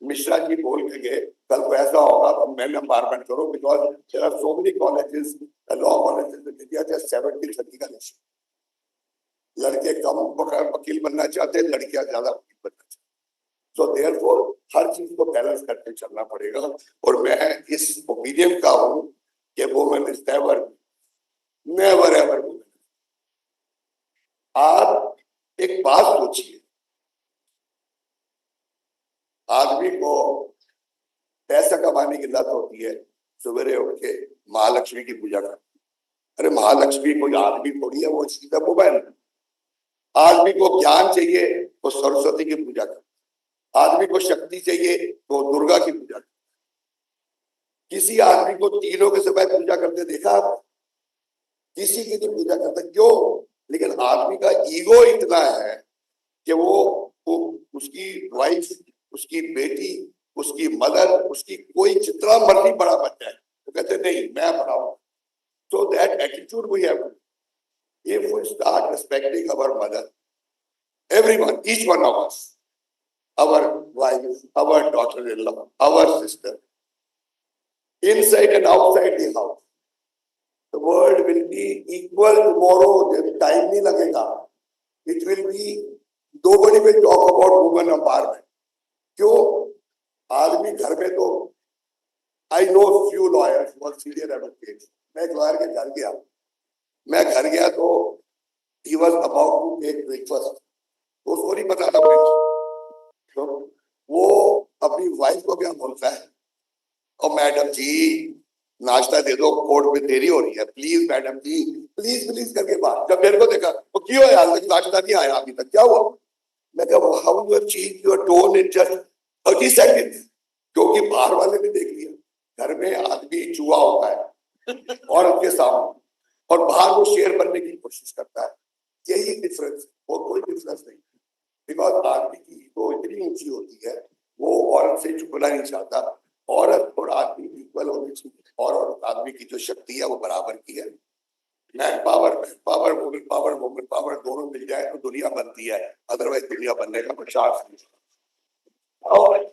मिश्रा जी बोल के गए, कल को ऐसा होगा तो मैन एम्पावरमेंट करो, because there are so many colleges, law colleges in India, just 70-30 का रेशियो। लड़के कम वकील बनना चाहते हैं, लड़कियां ज्यादा वकील बनना चाहते हैं। सो देयरफॉर हर चीज को बैलेंस करके चलना पड़ेगा, और मैं इस ओपिनियन का हूं कि women is never ever women. आप एक बात सोचिए, आदमी को पैसा कमाने की लत होती है, सवेरे उठ के महालक्ष्मी की पूजा करना। अरे महालक्ष्मी कोई आदमी थोड़ी है, वो सीधा मोबाइल। आदमी को ज्ञान चाहिए तो सरस्वती की पूजा कर, आदमी को शक्ति चाहिए तो दुर्गा की पूजा कर। किसी आदमी को तीनों के समय पूजा करते देखा आप? किसी की नहीं पूजा करता। क्यों? लेकिन आदमी का ईगो इतना है कि वो उसकी वाइफ, उसकी बेटी, उसकी मदर, उसकी कोई जितना मर्जी बड़ा बन जाए तो कहते नहीं मैं पढ़ाऊंगा। So that attitude we have. If we start respecting our mother, everyone, each one of us, our wife, our daughter-in-law, our sister, inside and outside the house, the world will be equal tomorrow. Jab time nahi lagega, it will be, nobody will talk about women empowerment. क्यों? आदमी घर में तो, I know few lawyers who are senior advocates. मैं एक lawyer के घर गया, मैं was about to take breakfast. तो उसको नहीं पता था breakfast. तो वो अपनी वाइफ को क्या बोलता है, और मैडम जी नाश्ता दे दो, कोर्ट में देरी हो रही है, please madam ji, please please करके बात. जब मेरे को देखा वो क्यों है, आज तक नाश्ता नहीं आया अभी तक, क्या हुआ? मैं कहा how you have changed your tone in just 30 seconds. क्योंकि बाहर वाले ने देख लिया, घर में आदमी चूहा होता है औरत के सामने, और बाहर वो शेयर बनने की कोशिश करता है. यही डिफरेंस, और कोई डिफरेंस नहीं. बिकॉज आदमी की ईगो इतनी ऊंची होती है, वो औरत से झुकना नहीं चाहता. औरत और आदमी इक्वल होने चाहिए, और आदमी की जो शक्ति है वो बराबर की है. मैन पावर वुमेन पावर दोनों मिल जाए तो दुनिया बनती है, अदरवाइज दुनिया बनने का कोई चांस नहीं. और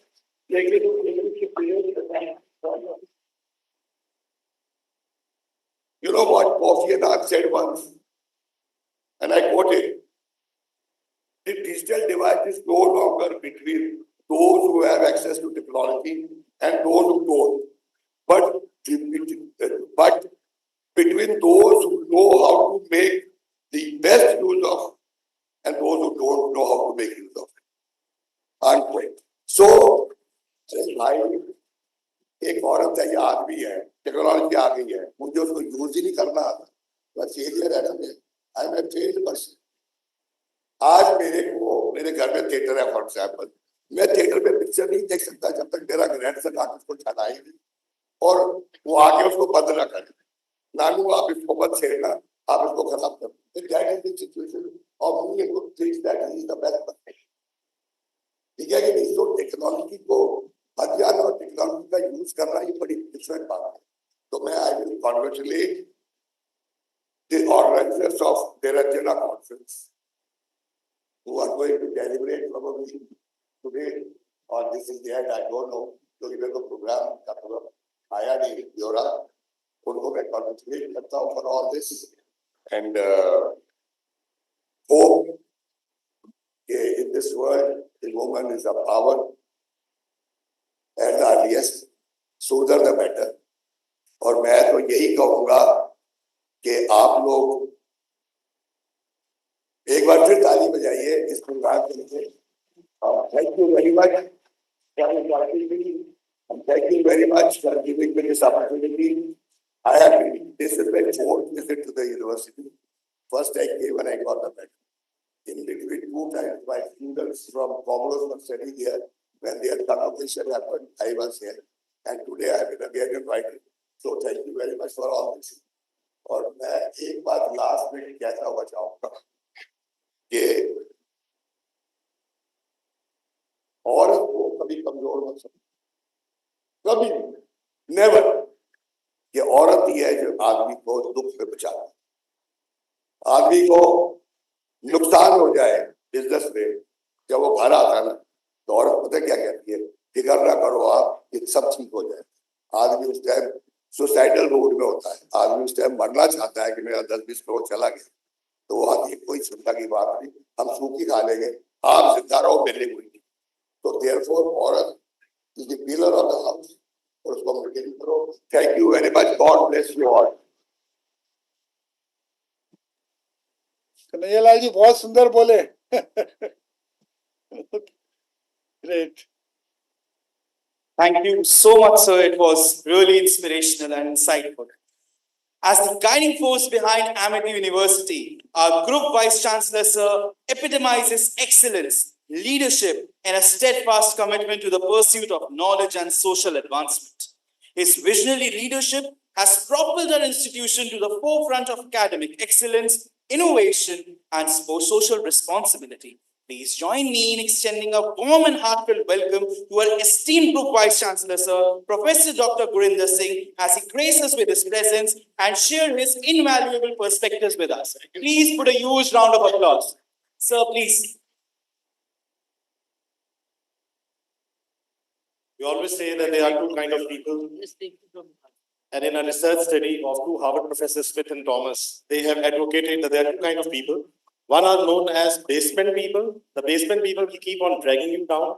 you know what Kofi Annan said once, and I quote it: the digital divide is no longer between those who have access to technology and those who don't, but between those who know how to make the best use of and those who don't know how to make use of it. Unquote. So, भाई एक औरत है या आदमी है, technology आ गई है, मुझे उसको यूज ही नहीं करना आता, बस फेलियर है ना. मैं I am a failed person. आज मेरे घर में थिएटर है फॉर एग्जाम्पल, मैं थिएटर में पिक्चर नहीं देख सकता जब तक मेरा ग्रैंडसन आके उसको चलाए नहीं और वो आके उसको बंद ना करे. नानू आप इसको मत छेड़ना, आप इसको खराब कर. That is the situation of me and thinks that he is the best person. ठीक है कि नहीं? तो टेक्नोलॉजी को अज्ञान और टेक्नोलॉजी का यूज करना ये बड़ी डिफरेंट बात है. तो मैं I will congratulate the organisers of Niranjana conference who are going to deliberate probably today or this is the end, I don't know. तो इधर को प्रोग्राम का पूरा आया नहीं ब्योरा, उनको मैं कॉन्ग्रेचुलेट करता हूँ for all this and hope in this world the woman is a power and the earliest sooner the better. और मैं तो यही कहूँगा कि आप लोग एक बार फिर ताली बजाइए इस प्रोग्राम के लिए. Thank you very much. Thank you very much for giving me this opportunity. I have been, this is my fourth visit to the university. First I came when I got the medal. In between 2 times, my students from Comoros were studying here. When their convocation happened, I was here. And today I have been again invited. So thank you very much for all this. और मैं एक बात last में कहता हुआ चाहूँगा कि औरत को कभी कमजोर मत समझो, कभी नेवर. ये औरत ही है जो आदमी को दुख में बचाती है. आदमी को नुकसान हो जाए बिजनेस में, जब वो घर आता है ना तो औरत पता क्या कहती है, फिक्र ना करो आप, ये सब ठीक हो जाए. आदमी उस टाइम सुसाइडल मूड में होता है, आदमी उस टाइम मरना चाहता है कि मेरा 10-20 करोड़ चला गया, तो वो आदमी कोई चिंता की बात नहीं, हम सूखी खा लेंगे, आप जिंदा रहो मेरे कोई नहीं. तो देयरफॉर औरत is the pillar of the house और उसको मेंटेन करो. Thank you very much. God bless you all. Kanhaiyalal ji बहुत सुंदर बोले. Great. Thank you so much, sir. It was really inspirational and insightful. As the guiding force behind Amity University, our Group Vice Chancellor, sir, epitomizes excellence, leadership, and a steadfast commitment to the pursuit of knowledge and social advancement. His visionary leadership has propelled our institution to the forefront of academic excellence, innovation, and social responsibility. Please join me in extending a warm and heartfelt welcome to our esteemed Group Vice Chancellor, sir, Professor Dr. Gurinder Singh, as he graces us with his presence and share his invaluable perspectives with us. Please put a huge round of applause. Sir, please. We always say that there are two kinds of people. And in a research study of 2 Harvard professors, Smith and Thomas, they have advocated that there are 2 kinds of people. One are known as basement people. The basement people will keep on dragging you down.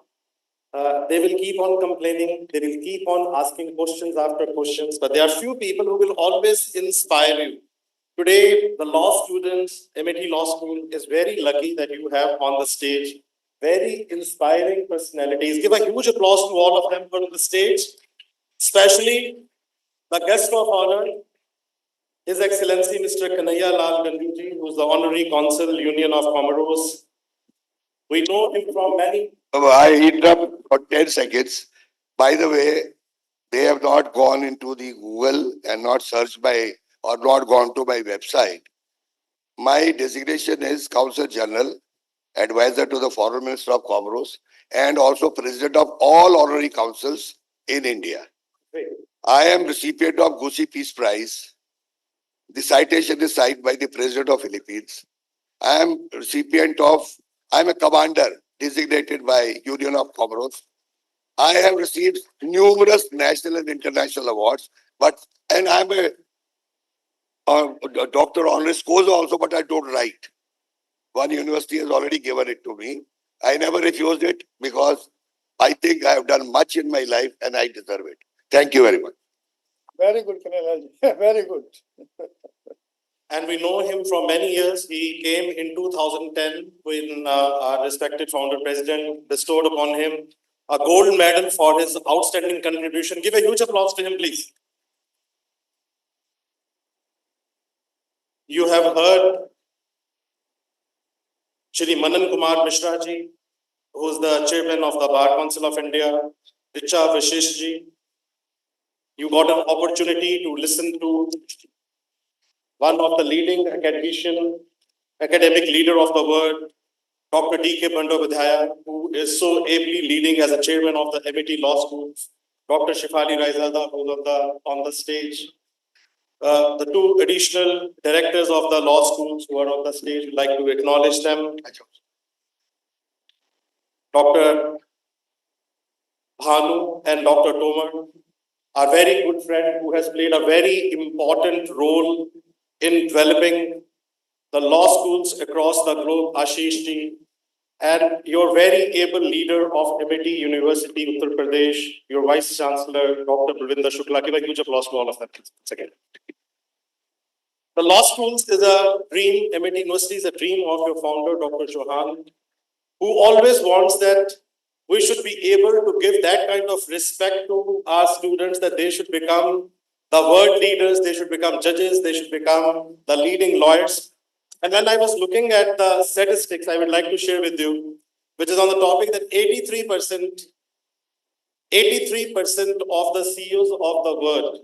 They will keep on complaining. They will keep on asking questions after questions. But there are few people who will always inspire you. Today, the law students, MIT Law School is very lucky that you have on the stage very inspiring personalities. Give a huge applause to all of them who are on the stage, especially the guest of honor, His Excellency Mr. Kanhaiya Lal Ganduji, who is the Honorary Consul, Union of Comoros. We know him from many. I interrupt for 10 seconds. By the way, they have not gone into the Google and not searched by or not gone to my website. My designation is Consul General, Advisor to the Foreign Minister of Comoros, and also President of all honorary councils in India. I am recipient of Gusi Peace Prize. The citation is signed by the President of Philippines. I am a commander designated by Union of Comoros. I have received numerous national and international awards, and I'm a doctor honoris causa also, but I don't write. One university has already given it to me. I never refused it because I think I have done much in my life and I deserve it. Thank you very much. Very good, Kanhaiya. Very good. And we know him from many years. He came in 2010 when our respected founder president bestowed upon him a gold medal for his outstanding contribution. Give a huge applause to him, please. You have heard Shri Manan Kumar Mishra ji, who is the chairman of the Bar Council of India, Richa Vishesh ji. You got an opportunity to listen to one of the leading academic leader of the world, Dr. D.K. Bandyopadhyay, who is so ably leading as a chairman of the MIT Law School, Dr. Shefali Raizada, who is on the stage, the two additional directors of the law schools who are on the stage, would like to acknowledge them. Dr. Bhanu and Dr. Tomar, our very good friend who has played a very important role in developing the law schools across the globe, Ashish ji, and your very able leader of MIT University, Uttar Pradesh, your Vice Chancellor, Dr. Pravinder Shukla. Give a huge applause to all of them. Second. The law schools is a dream, MIT University is a dream of your founder, Dr. Chauhan, who always wants that we should be able to give that kind of respect to our students, that they should become the world leaders, they should become judges, they should become the leading lawyers. And when I was looking at the statistics, I would like to share with you, which is on the topic that 83% of the CEOs of the world,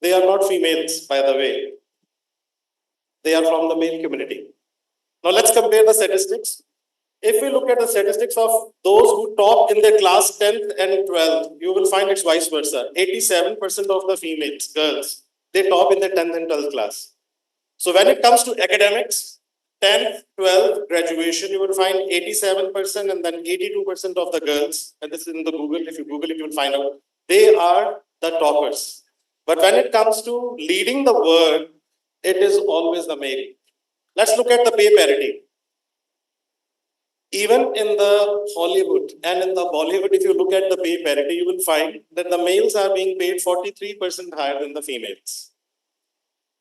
they are not females, by the way. They are from the male community. Now let's compare the statistics. If we look at the statistics of those who top in their class 10th and 12th, you will find it's vice versa. 87% of the females, girls, they top in their 10th and 12th class. So when it comes to academics, 10th, 12th, graduation, you will find 87% and then 82% of the girls, and this is in the Google, if you Google it, you will find out, they are the toppers. But when it comes to leading the world, it is always the male. Let's look at the pay parity. Even in the Hollywood and in the Bollywood, if you look at the pay parity, you will find that the males are being paid 43% higher than the females.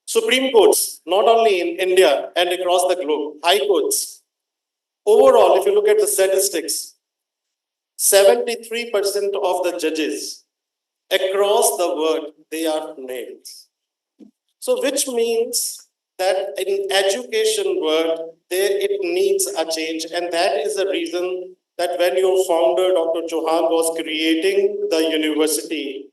Supreme Courts, not only in India and across the globe, high courts. Overall, if you look at the statistics, 73% of the judges across the world, they are males. So which means that in education world, it needs a change. And that is the reason that when your founder, Dr. Chauhan, was creating the university,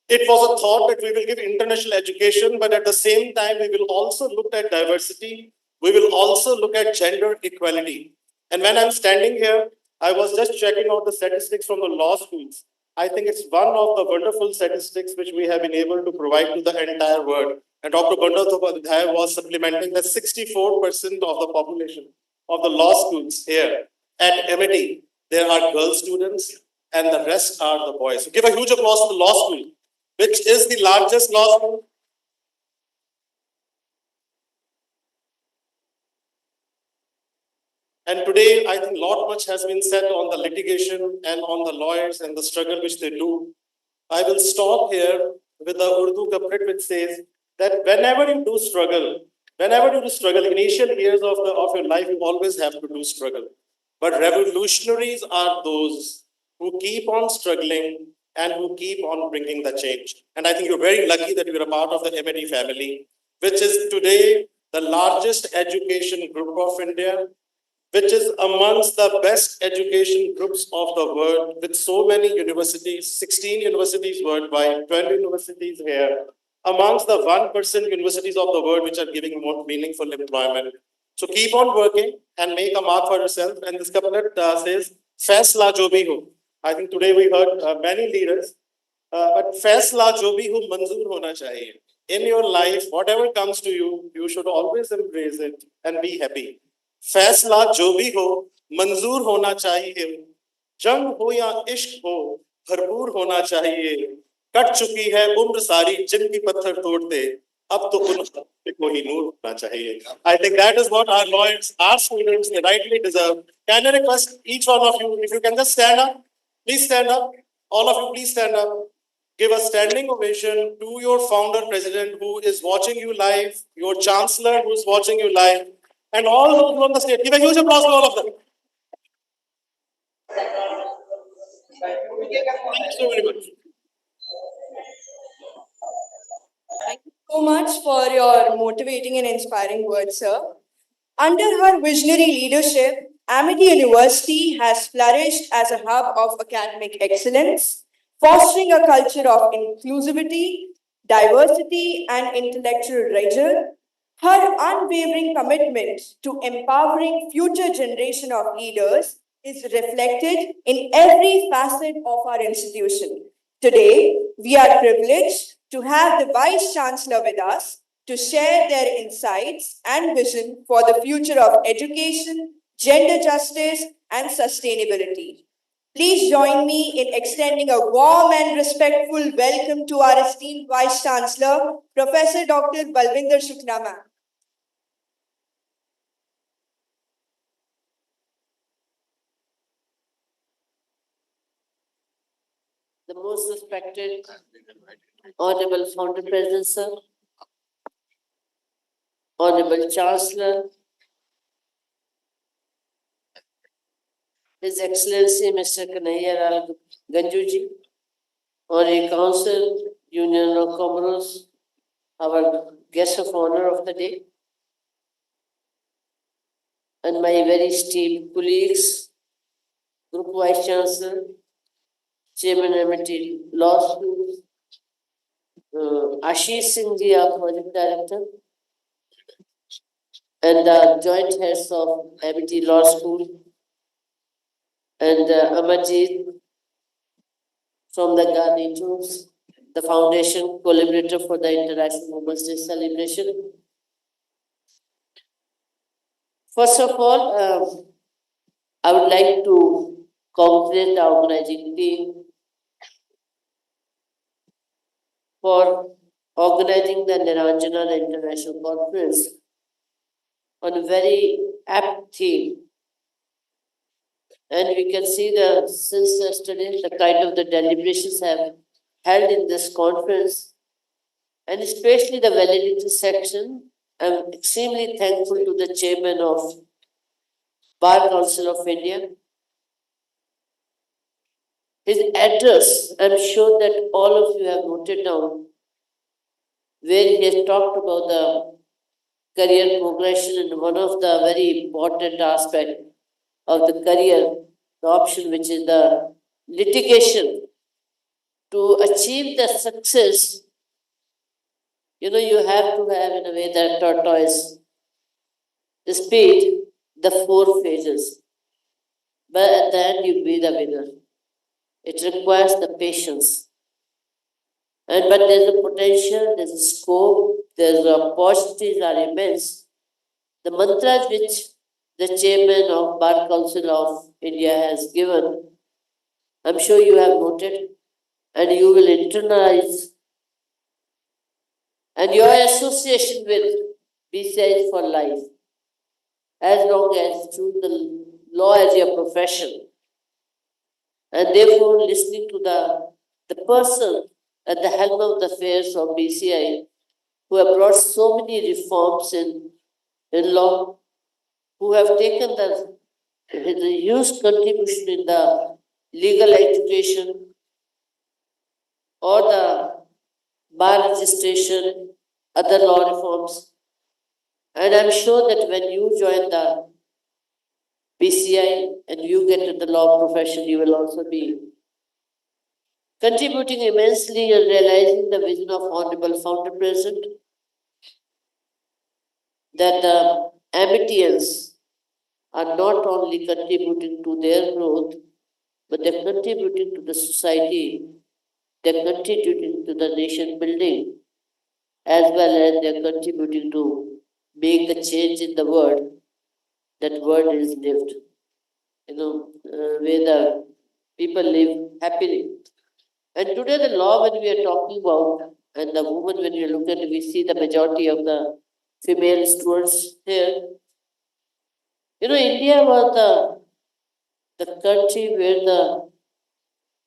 it was a thought that we will give international education, but at the same time, we will also look at diversity. We will also look at gender equality. And when I'm standing here, I was just checking out the statistics from the law schools. I think it's one of the wonderful statistics which we have been able to provide to the entire world. And Dr. Bandyopadhyay was supplementing that 64% of the population of the law schools here at MIT, there are girl students and the rest are the boys. So give a huge applause to the law school, which is the largest law school. And today, I think much has been said on the litigation and on the lawyers and the struggle which they do. I will stop here with the Urdu couplet which says, that whenever you do struggle, initial years of your life, you always have to do struggle. But revolutionaries are those who keep on struggling and who keep on bringing the change. And I think you're very lucky that you're a part of the MAT family, which is today the largest education group of India, which is amongst the best education groups of the world, with so many universities, 16 universities worldwide, 12 universities here, amongst the 1% universities of the world which are giving more meaningful employment. So keep on working and make a mark for yourself. And this couplet says, "Faisla jo bhi ho." I think today we heard many leaders, but "Faisla jo bhi ho manzoor hona chahiye." In your life, whatever comes to you, you should always embrace it and be happy. फैसला जो भी हो मंजूर होना चाहिए, जंग हो या इश्क हो भरपूर होना चाहिए, कट चुकी है उम्र सारी जिनकी पत्थर तोड़ते, अब तो उन को ही नूर होना चाहिए. I think that is what our lawyers, our students, they rightly deserve. Can I request each one of you, if you can just stand up, please stand up. All of you, please stand up. Give a standing ovation to your founder president who is watching you live, your chancellor who is watching you live, and all those who are on the stage. Give a huge applause to all of them. Thank you so very much. Thank you so much for your motivating and inspiring words, sir. Under her visionary leadership, Amity University has flourished as a hub of academic excellence, fostering a culture of inclusivity, diversity, and intellectual rigor. Her unwavering commitment to empowering future generation of leaders is reflected in every facet of our institution. Today, we are privileged to have the Vice Chancellor with us to share their insights and vision for the future of education, gender justice, and sustainability. Please join me in extending a warm and respectful welcome to our esteemed Vice Chancellor, Professor Dr. Balvinder Shukla ma'am. The most respected Honorable Founder President, sir, Honorable Chancellor, His Excellency Mr. Kanhaiya Ganjuji, Honorary Council, Union of Commerce, our guest of honor of the day, and my very esteemed colleagues, Group Vice Chancellor, Chairman MIT Law School, Ashish Singh ji, our Project Director, and the joint heads of MIT Law School, and Amarjit from the Gandhi Troops, the foundation collaborator for the International Women's Day celebration. First of all, I would like to congratulate the organizing team for organizing the NIRANJANA International Conference on a very apt theme. And we can see that since yesterday, the kind of the deliberations have held in this conference, and especially the validity section. I'm extremely thankful to the chairman of Bar Council of India. His address, I'm sure that all of you have noted down, where he has talked about the career progression, and one of the very important aspects of the career, the option which is the litigation. To achieve the success, you have to have in a way that tortoise speed, the 4 phases. But at the end, you be the winner. It requires the patience. But there's a potential, there's a scope, there's opportunities are immense. The mantras which the chairman of Bar Council of India has given, I'm sure you have noted, and you will internalize. And your association with BCI for life, as long as choose the law as your profession, and therefore listening to the person at the helm of the affairs of BCI, who have brought so many reforms in law, who have taken the huge contribution in the legal education or the bar registration, other law reforms. And I'm sure that when you join the PCI and you get into the law profession, you will also be contributing immensely in realizing the vision of Honorable Founder President, that the Amitians are not only contributing to their growth, but they're contributing to the society, they're contributing to the nation building, as well as they're contributing to make the change in the world. That world is lived, where the people live happily. And today the law, when we are talking about, and the woman, when you look at it, we see the majority of the female stewards here. India was the country where the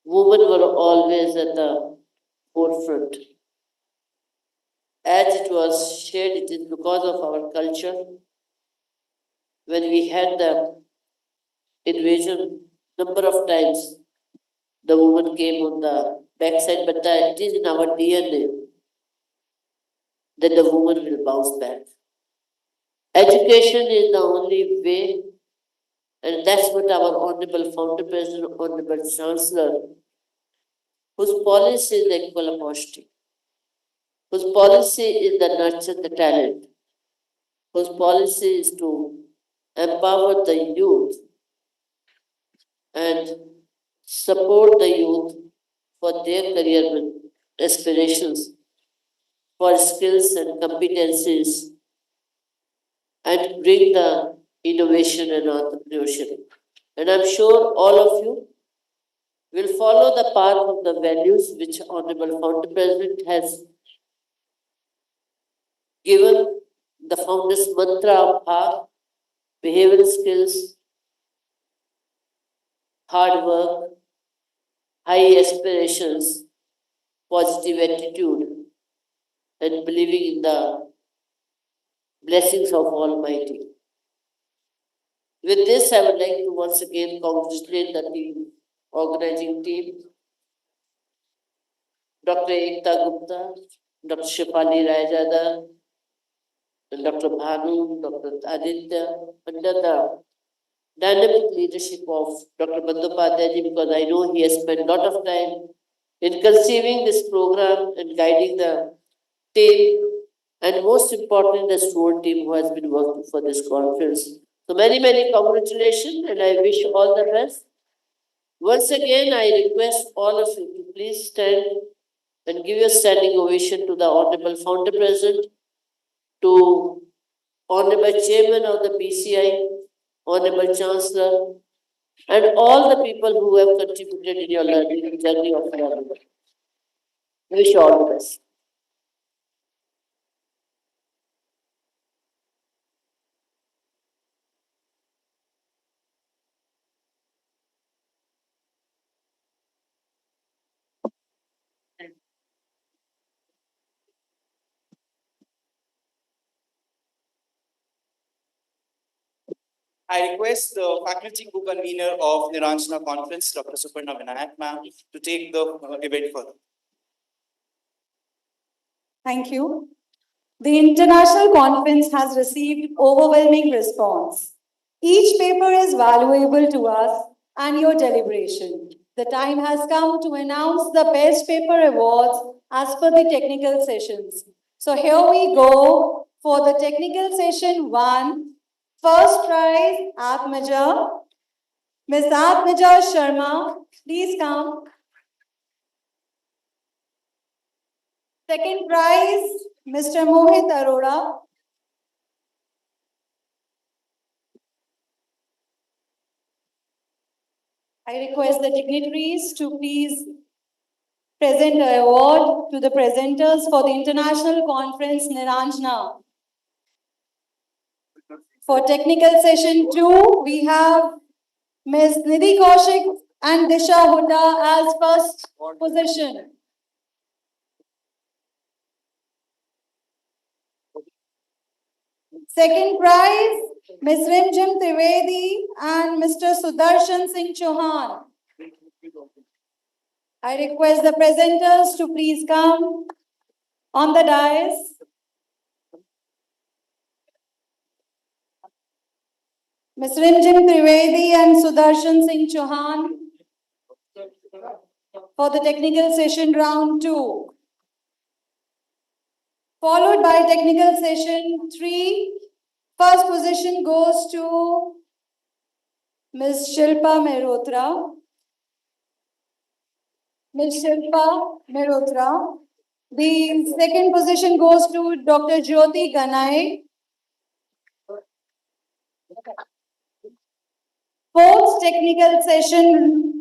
women were always at the forefront. As it was shared, it is because of our culture. When we had the invasion, number of times the woman came on the backside, but it is in our DNA that the woman will bounce back. Education is the only way, and that's what our Honorable Founder President, Honorable Chancellor, whose policy is the equal opportunity, whose policy is the nurture the talent, whose policy is to empower the youth and support the youth for their career aspirations, for skills and competencies, and bring the innovation and entrepreneurship. And I'm sure all of you will follow the path of the values which Honorable Founder President has given, the founder's mantra of power, behavioral skills, hard work, high aspirations, positive attitude, and believing in the blessings of Almighty. With this, I would like to once again congratulate the team, organizing team, Dr. Ekta Gupta, Dr. Shefali Rajada, and Dr. Bhanu, Dr. Aditya, under the dynamic leadership of Dr. Bandyopadhyay, because I know he has spent a lot of time in conceiving this program and guiding the team, and most importantly, the steward team who has been working for this conference. So many congratulations, and I wish all the best. Once again, I request all of you to please stand and give a standing ovation to the Honorable Founder President, to Honorable Chairman of the PCI, Honorable Chancellor, and all the people who have contributed in your learning journey of learning. Wish you all the best. I request the faculty co-convener of NIRANJANA conference, Dr. Suparna Vinayak ma'am, to take the event further. Thank you. The international conference has received overwhelming response. Each paper is valuable to us and your deliberation. The time has come to announce the best paper awards as per the technical sessions. So here we go for the technical session 1. First prize, Atmaja. Ms. Atmaja Sharma, please come. Second prize, Mr. Mohit Arora. I request the dignitaries to please present the award to the presenters for the International Conference NIRANJANA. For technical session 2, we have Ms. Nidhi Kaushik and Disha Huda as first position. Second prize, Ms. Rimjim Trivedi and Mr. Sudarshan Singh Chauhan. I request the presenters to please come on the dais. Ms. Rimjim Trivedi and Sudarshan Singh Chauhan for the technical session round 2. Followed by technical session 3. First position goes to Ms. Shilpa Mehrotra. Ms. Shilpa Mehrotra. The second position goes to Dr. Jyoti Ganai. Fourth technical session,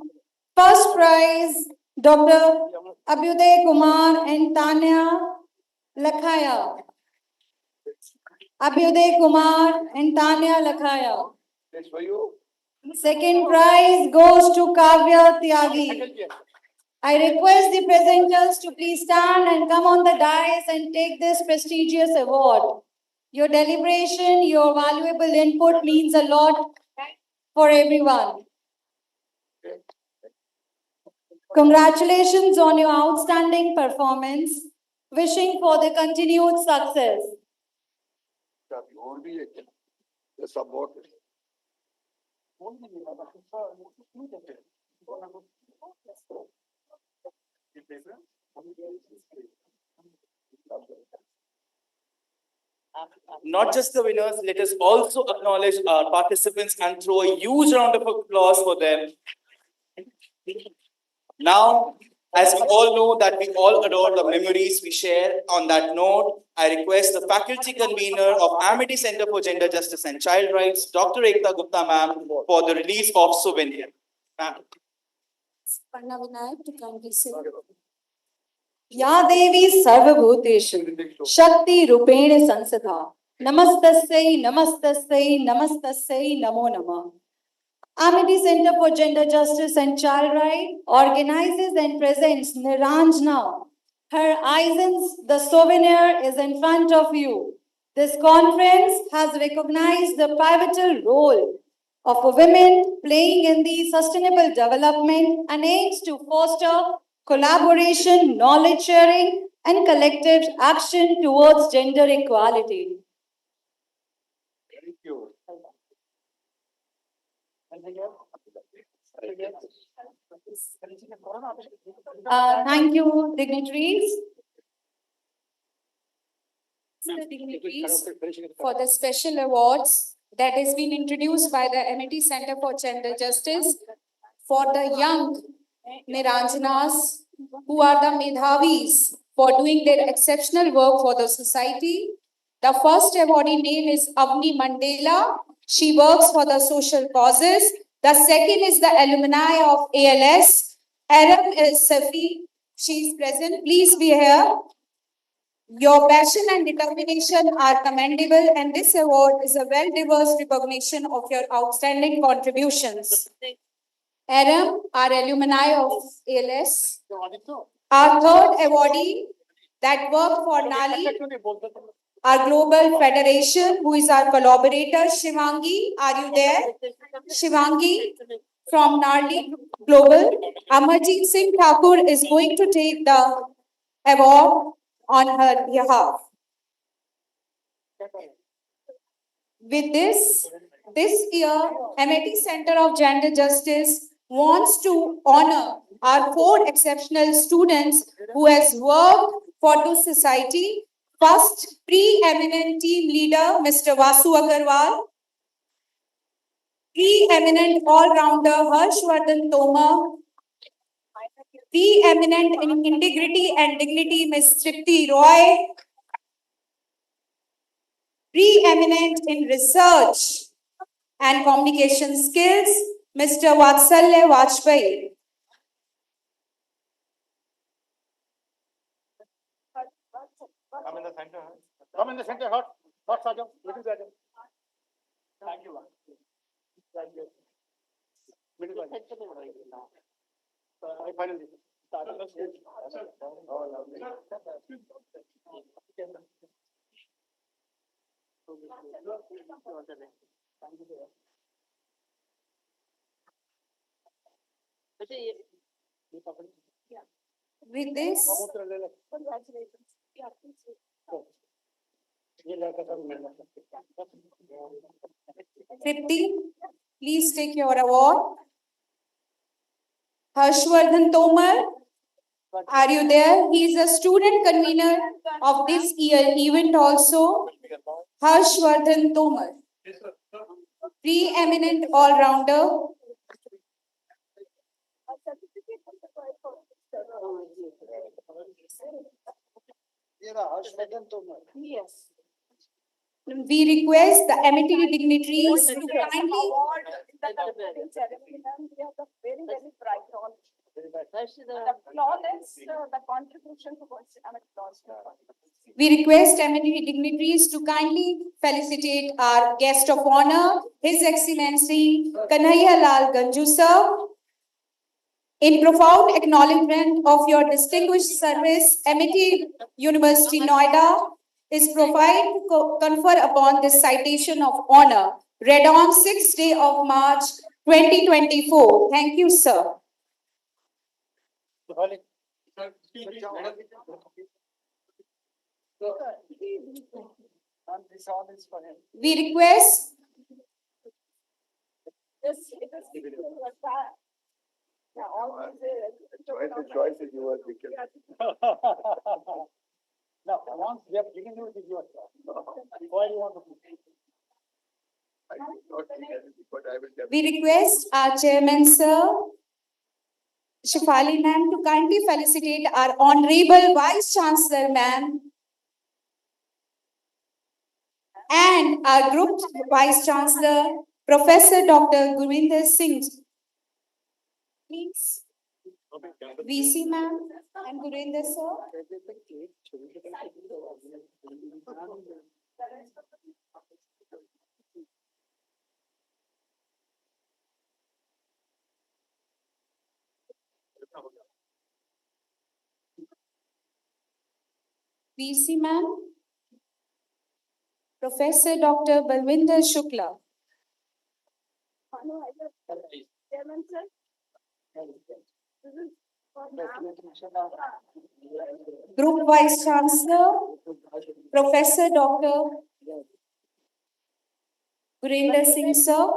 first prize, Dr. Abhyuday Kumar and Tanya Lakhaya. Abhyuday Kumar and Tanya Lakhaya. Second prize goes to Kavya Tyagi. I request the presenters to please stand and come on the dais and take this prestigious award. Your deliberation, your valuable input means a lot for everyone. Congratulations on your outstanding performance. Wishing for the continued success. Not just the winners, let us also acknowledge our participants and throw a huge round of applause for them. Now, as we all know that we all adore the memories we share, on that note, I request the faculty convener of Amity Center for Gender Justice and Child Rights, Dr. Ekta Gupta ma'am, for the release of souvenir. Ma'am. या देवी सर्वभूतेषु शक्ति रूपेण संस्थिता नमस्तस्यै नमस्तस्यै नमस्तस्यै नमो नमः. Amity Center for Gender Justice and Child Rights organizes and presents NIRANJANA. Her Eisens, the souvenir is in front of you. This conference has recognized the pivotal role of women playing in the sustainable development and aims to foster collaboration, knowledge sharing, and collective action towards gender equality. Thank you. Thank you, dignitaries. For the special awards that has been introduced by the Amity Center for Gender Justice for the young Niranjanas who are the Medhavis for doing their exceptional work for the society. The first awardee name is Avni Mandela. She works for the social causes. The second is the alumni of ALS. Aram Safi. She is present. Please be here. Your passion and determination are commendable, and this award is a well-diverse recognition of your outstanding contributions. Aram, our alumni of ALS. Our third awardee that worked for NALI, our global federation, who is our collaborator, Shivangi. Are you there? Shivangi from NALI Global. Amarjeet Singh Thakur is going to take the award on her behalf. With this year, Amity Center of Gender Justice wants to honor our 4 exceptional students who has worked for the society. First, pre-eminent team leader, Mr. Vasu Agarwal. Pre-eminent all-rounder, Harshvardhan Tomar. Pre-eminent in integrity and dignity, Ms. Tripti Roy. Pre-eminent in research and communication skills, Mr. Vatsalya Vajpayee. Come in the center. Come in the center, hot Sajam. Thank you. Thank you. I finally. With this, 50, please take your award. Harshvardhan Tomar, are you there? He is a student convener of this year event also. Harshvardhan Tomar, preeminent all-rounder. Yes. We request the amity dignitaries to kindly Very, very bright role. The flawless, the contribution towards We request amity dignitaries to kindly felicitate our guest of honor, His Excellency Kanhaiya Lal Ganju sir. In profound acknowledgement of your distinguished service, Amity University Noida is provided to confer upon this citation of honor, read on 6th day of March 2024. Thank you, sir. We request Choice is yours. Now, once they have given you, it is yours. Why do you want to? I did not take anything, but I will We request our chairman, sir, Shifali ma'am, to kindly felicitate our honorable vice chancellor, ma'am, and our group vice chancellor, Professor Dr. Gurinder Singh. Please, VC ma'am and Gurinder sir. VC ma'am, Professor Dr. Balwinder Shukla. Chairman, sir. Group Vice Chancellor, Professor Dr. Gurinder Singh sir.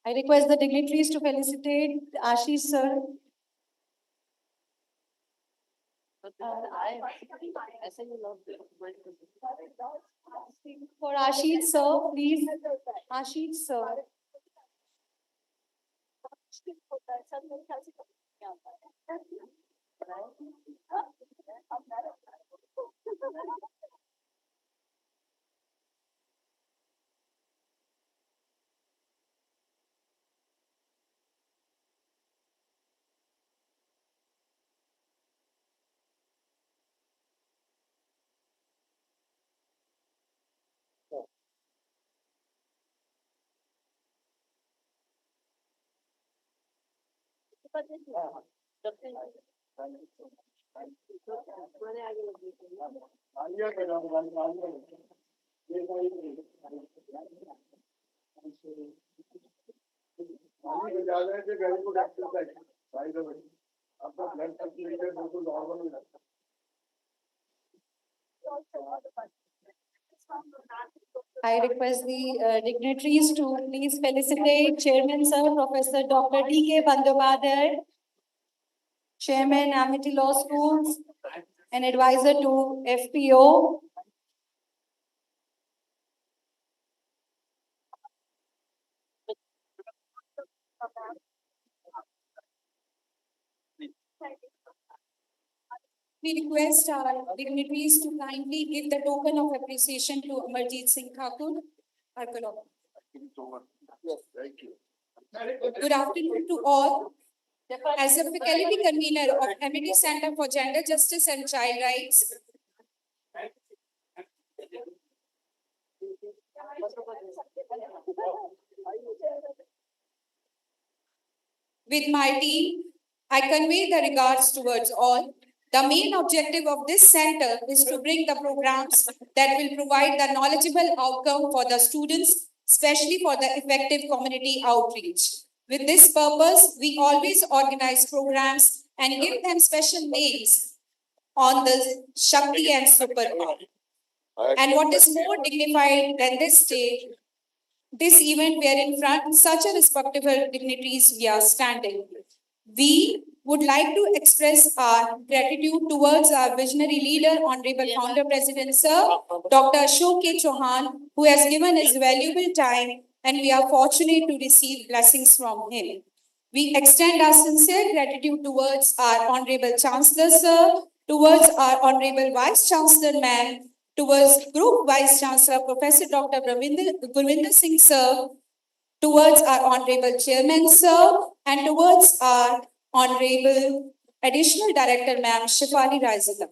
I request the dignitaries to felicitate Ashish sir. For Ashish sir, please. Ashish sir. very good exercise. By the way, आपका blood circulation बिल्कुल normal हो जाता है. I request the dignitaries to please felicitate Chairman Sir, Professor Dr. D.K. Bandyopadhyay, Chairman, Amity Law Schools, and advisor to FPO. We request our dignitaries to kindly give the token of appreciation to Amarjeet Singh Thakur, our colleague. Yes, thank you. Good afternoon to all. As a faculty convener of Amity Center for Gender Justice and Child Rights, With my team, I convey the regards towards all. The main objective of this center is to bring the programs that will provide the knowledgeable outcome for the students, especially for the effective community outreach. With this purpose, we always organize programs and give them special names on the Shakti and Superpower. And what is more dignified than this day, this event we are in front such a respectable dignitaries we are standing. We would like to express our gratitude towards our visionary leader, Honorable Founder President Sir, Dr. Ashok K. Chauhan, who has given his valuable time, and we are fortunate to receive blessings from him. We extend our sincere gratitude towards our Honorable Chancellor Sir, towards our Honorable Vice Chancellor Ma'am, towards Group Vice Chancellor Professor Dr. Gurvinder Singh Sir, towards our Honorable Chairman Sir, and towards our Honorable Additional Director Ma'am Shifali Raizada.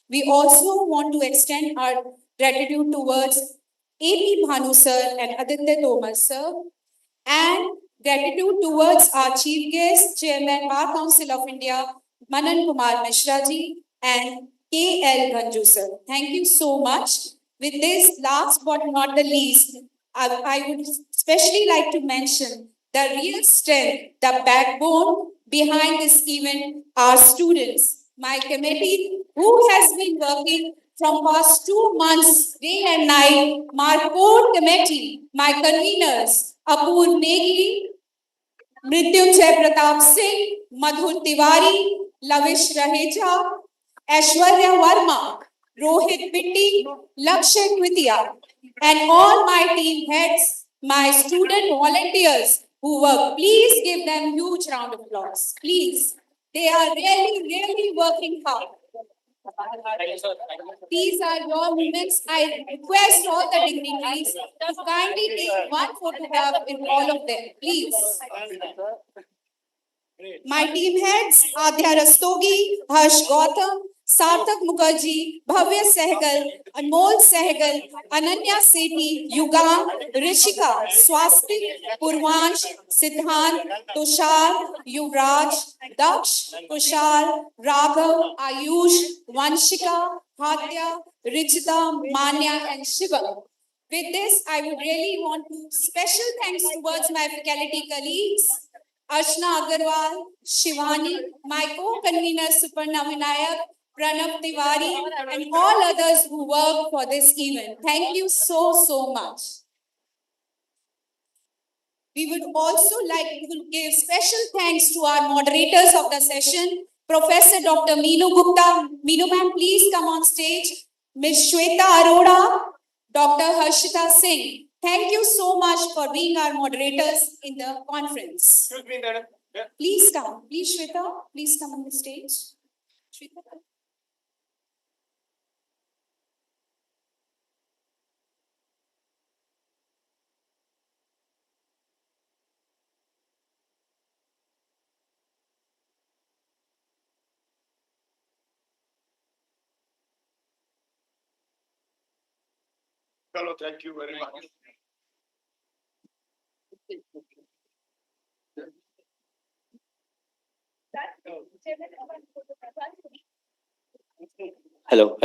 We also want to extend our gratitude towards A.P. Bhanu Sir and Aditya Tomar Sir, and gratitude towards our Chief Guest, Chairman Bar Council of India, Manan Kumar Mishra ji, and K.L. Ganju Sir. Thank you so much. With this, last but not the least, I would especially like to mention the real strength, the backbone behind this event, our students. My committee, who has been working from past 2 months, day and night, my core committee, my conveners, Apur Negi, Mrityunjay Pratap Singh, Madhur Tiwari, Lavish Raheja, Aishwarya Verma, Rohit Pitti, Lakshay Kwitiya, and all my team heads, my student volunteers who work. Please give them huge round of applause. Please. They are really working hard. These are your moments. I request all the dignitaries to kindly take one photograph with all of them. Please. My team heads, Adhya Rastogi, Harsh Gautam, Sarthak Mukherjee, Bhavya Sehgal, Anmol Sehgal, Ananya Sethi, Yugang, Rishika, Swastik, Purvansh, Siddhant, Tushar, Yuvraj, Daksh, Kushal, Raghav, Ayush, Vanshika, Hatya, Richita, Manya, and Shiva. With this, I would really want to special thanks towards my faculty colleagues, Archana Agarwal, Shivani, my co-convener Suparna Vinayak, Pranav Tiwari, and all others who work for this event. Thank you so much. We would also like to give special thanks to our moderators of the session, Professor Dr. Meenu Gupta. Meenu ma'am, please come on stage. Ms. Shweta Arora, Dr. Harshita Singh. Thank you so much for being our moderators in the conference. Excuse me, madam. Yeah. Please come. Please, Shweta, please come on the stage. Shweta. Hello, thank you very much. Hello.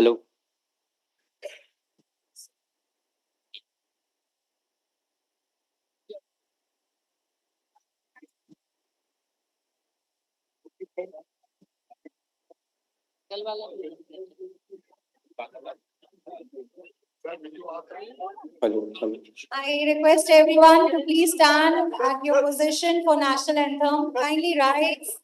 I request everyone to please stand at your position for national anthem. Kindly rise.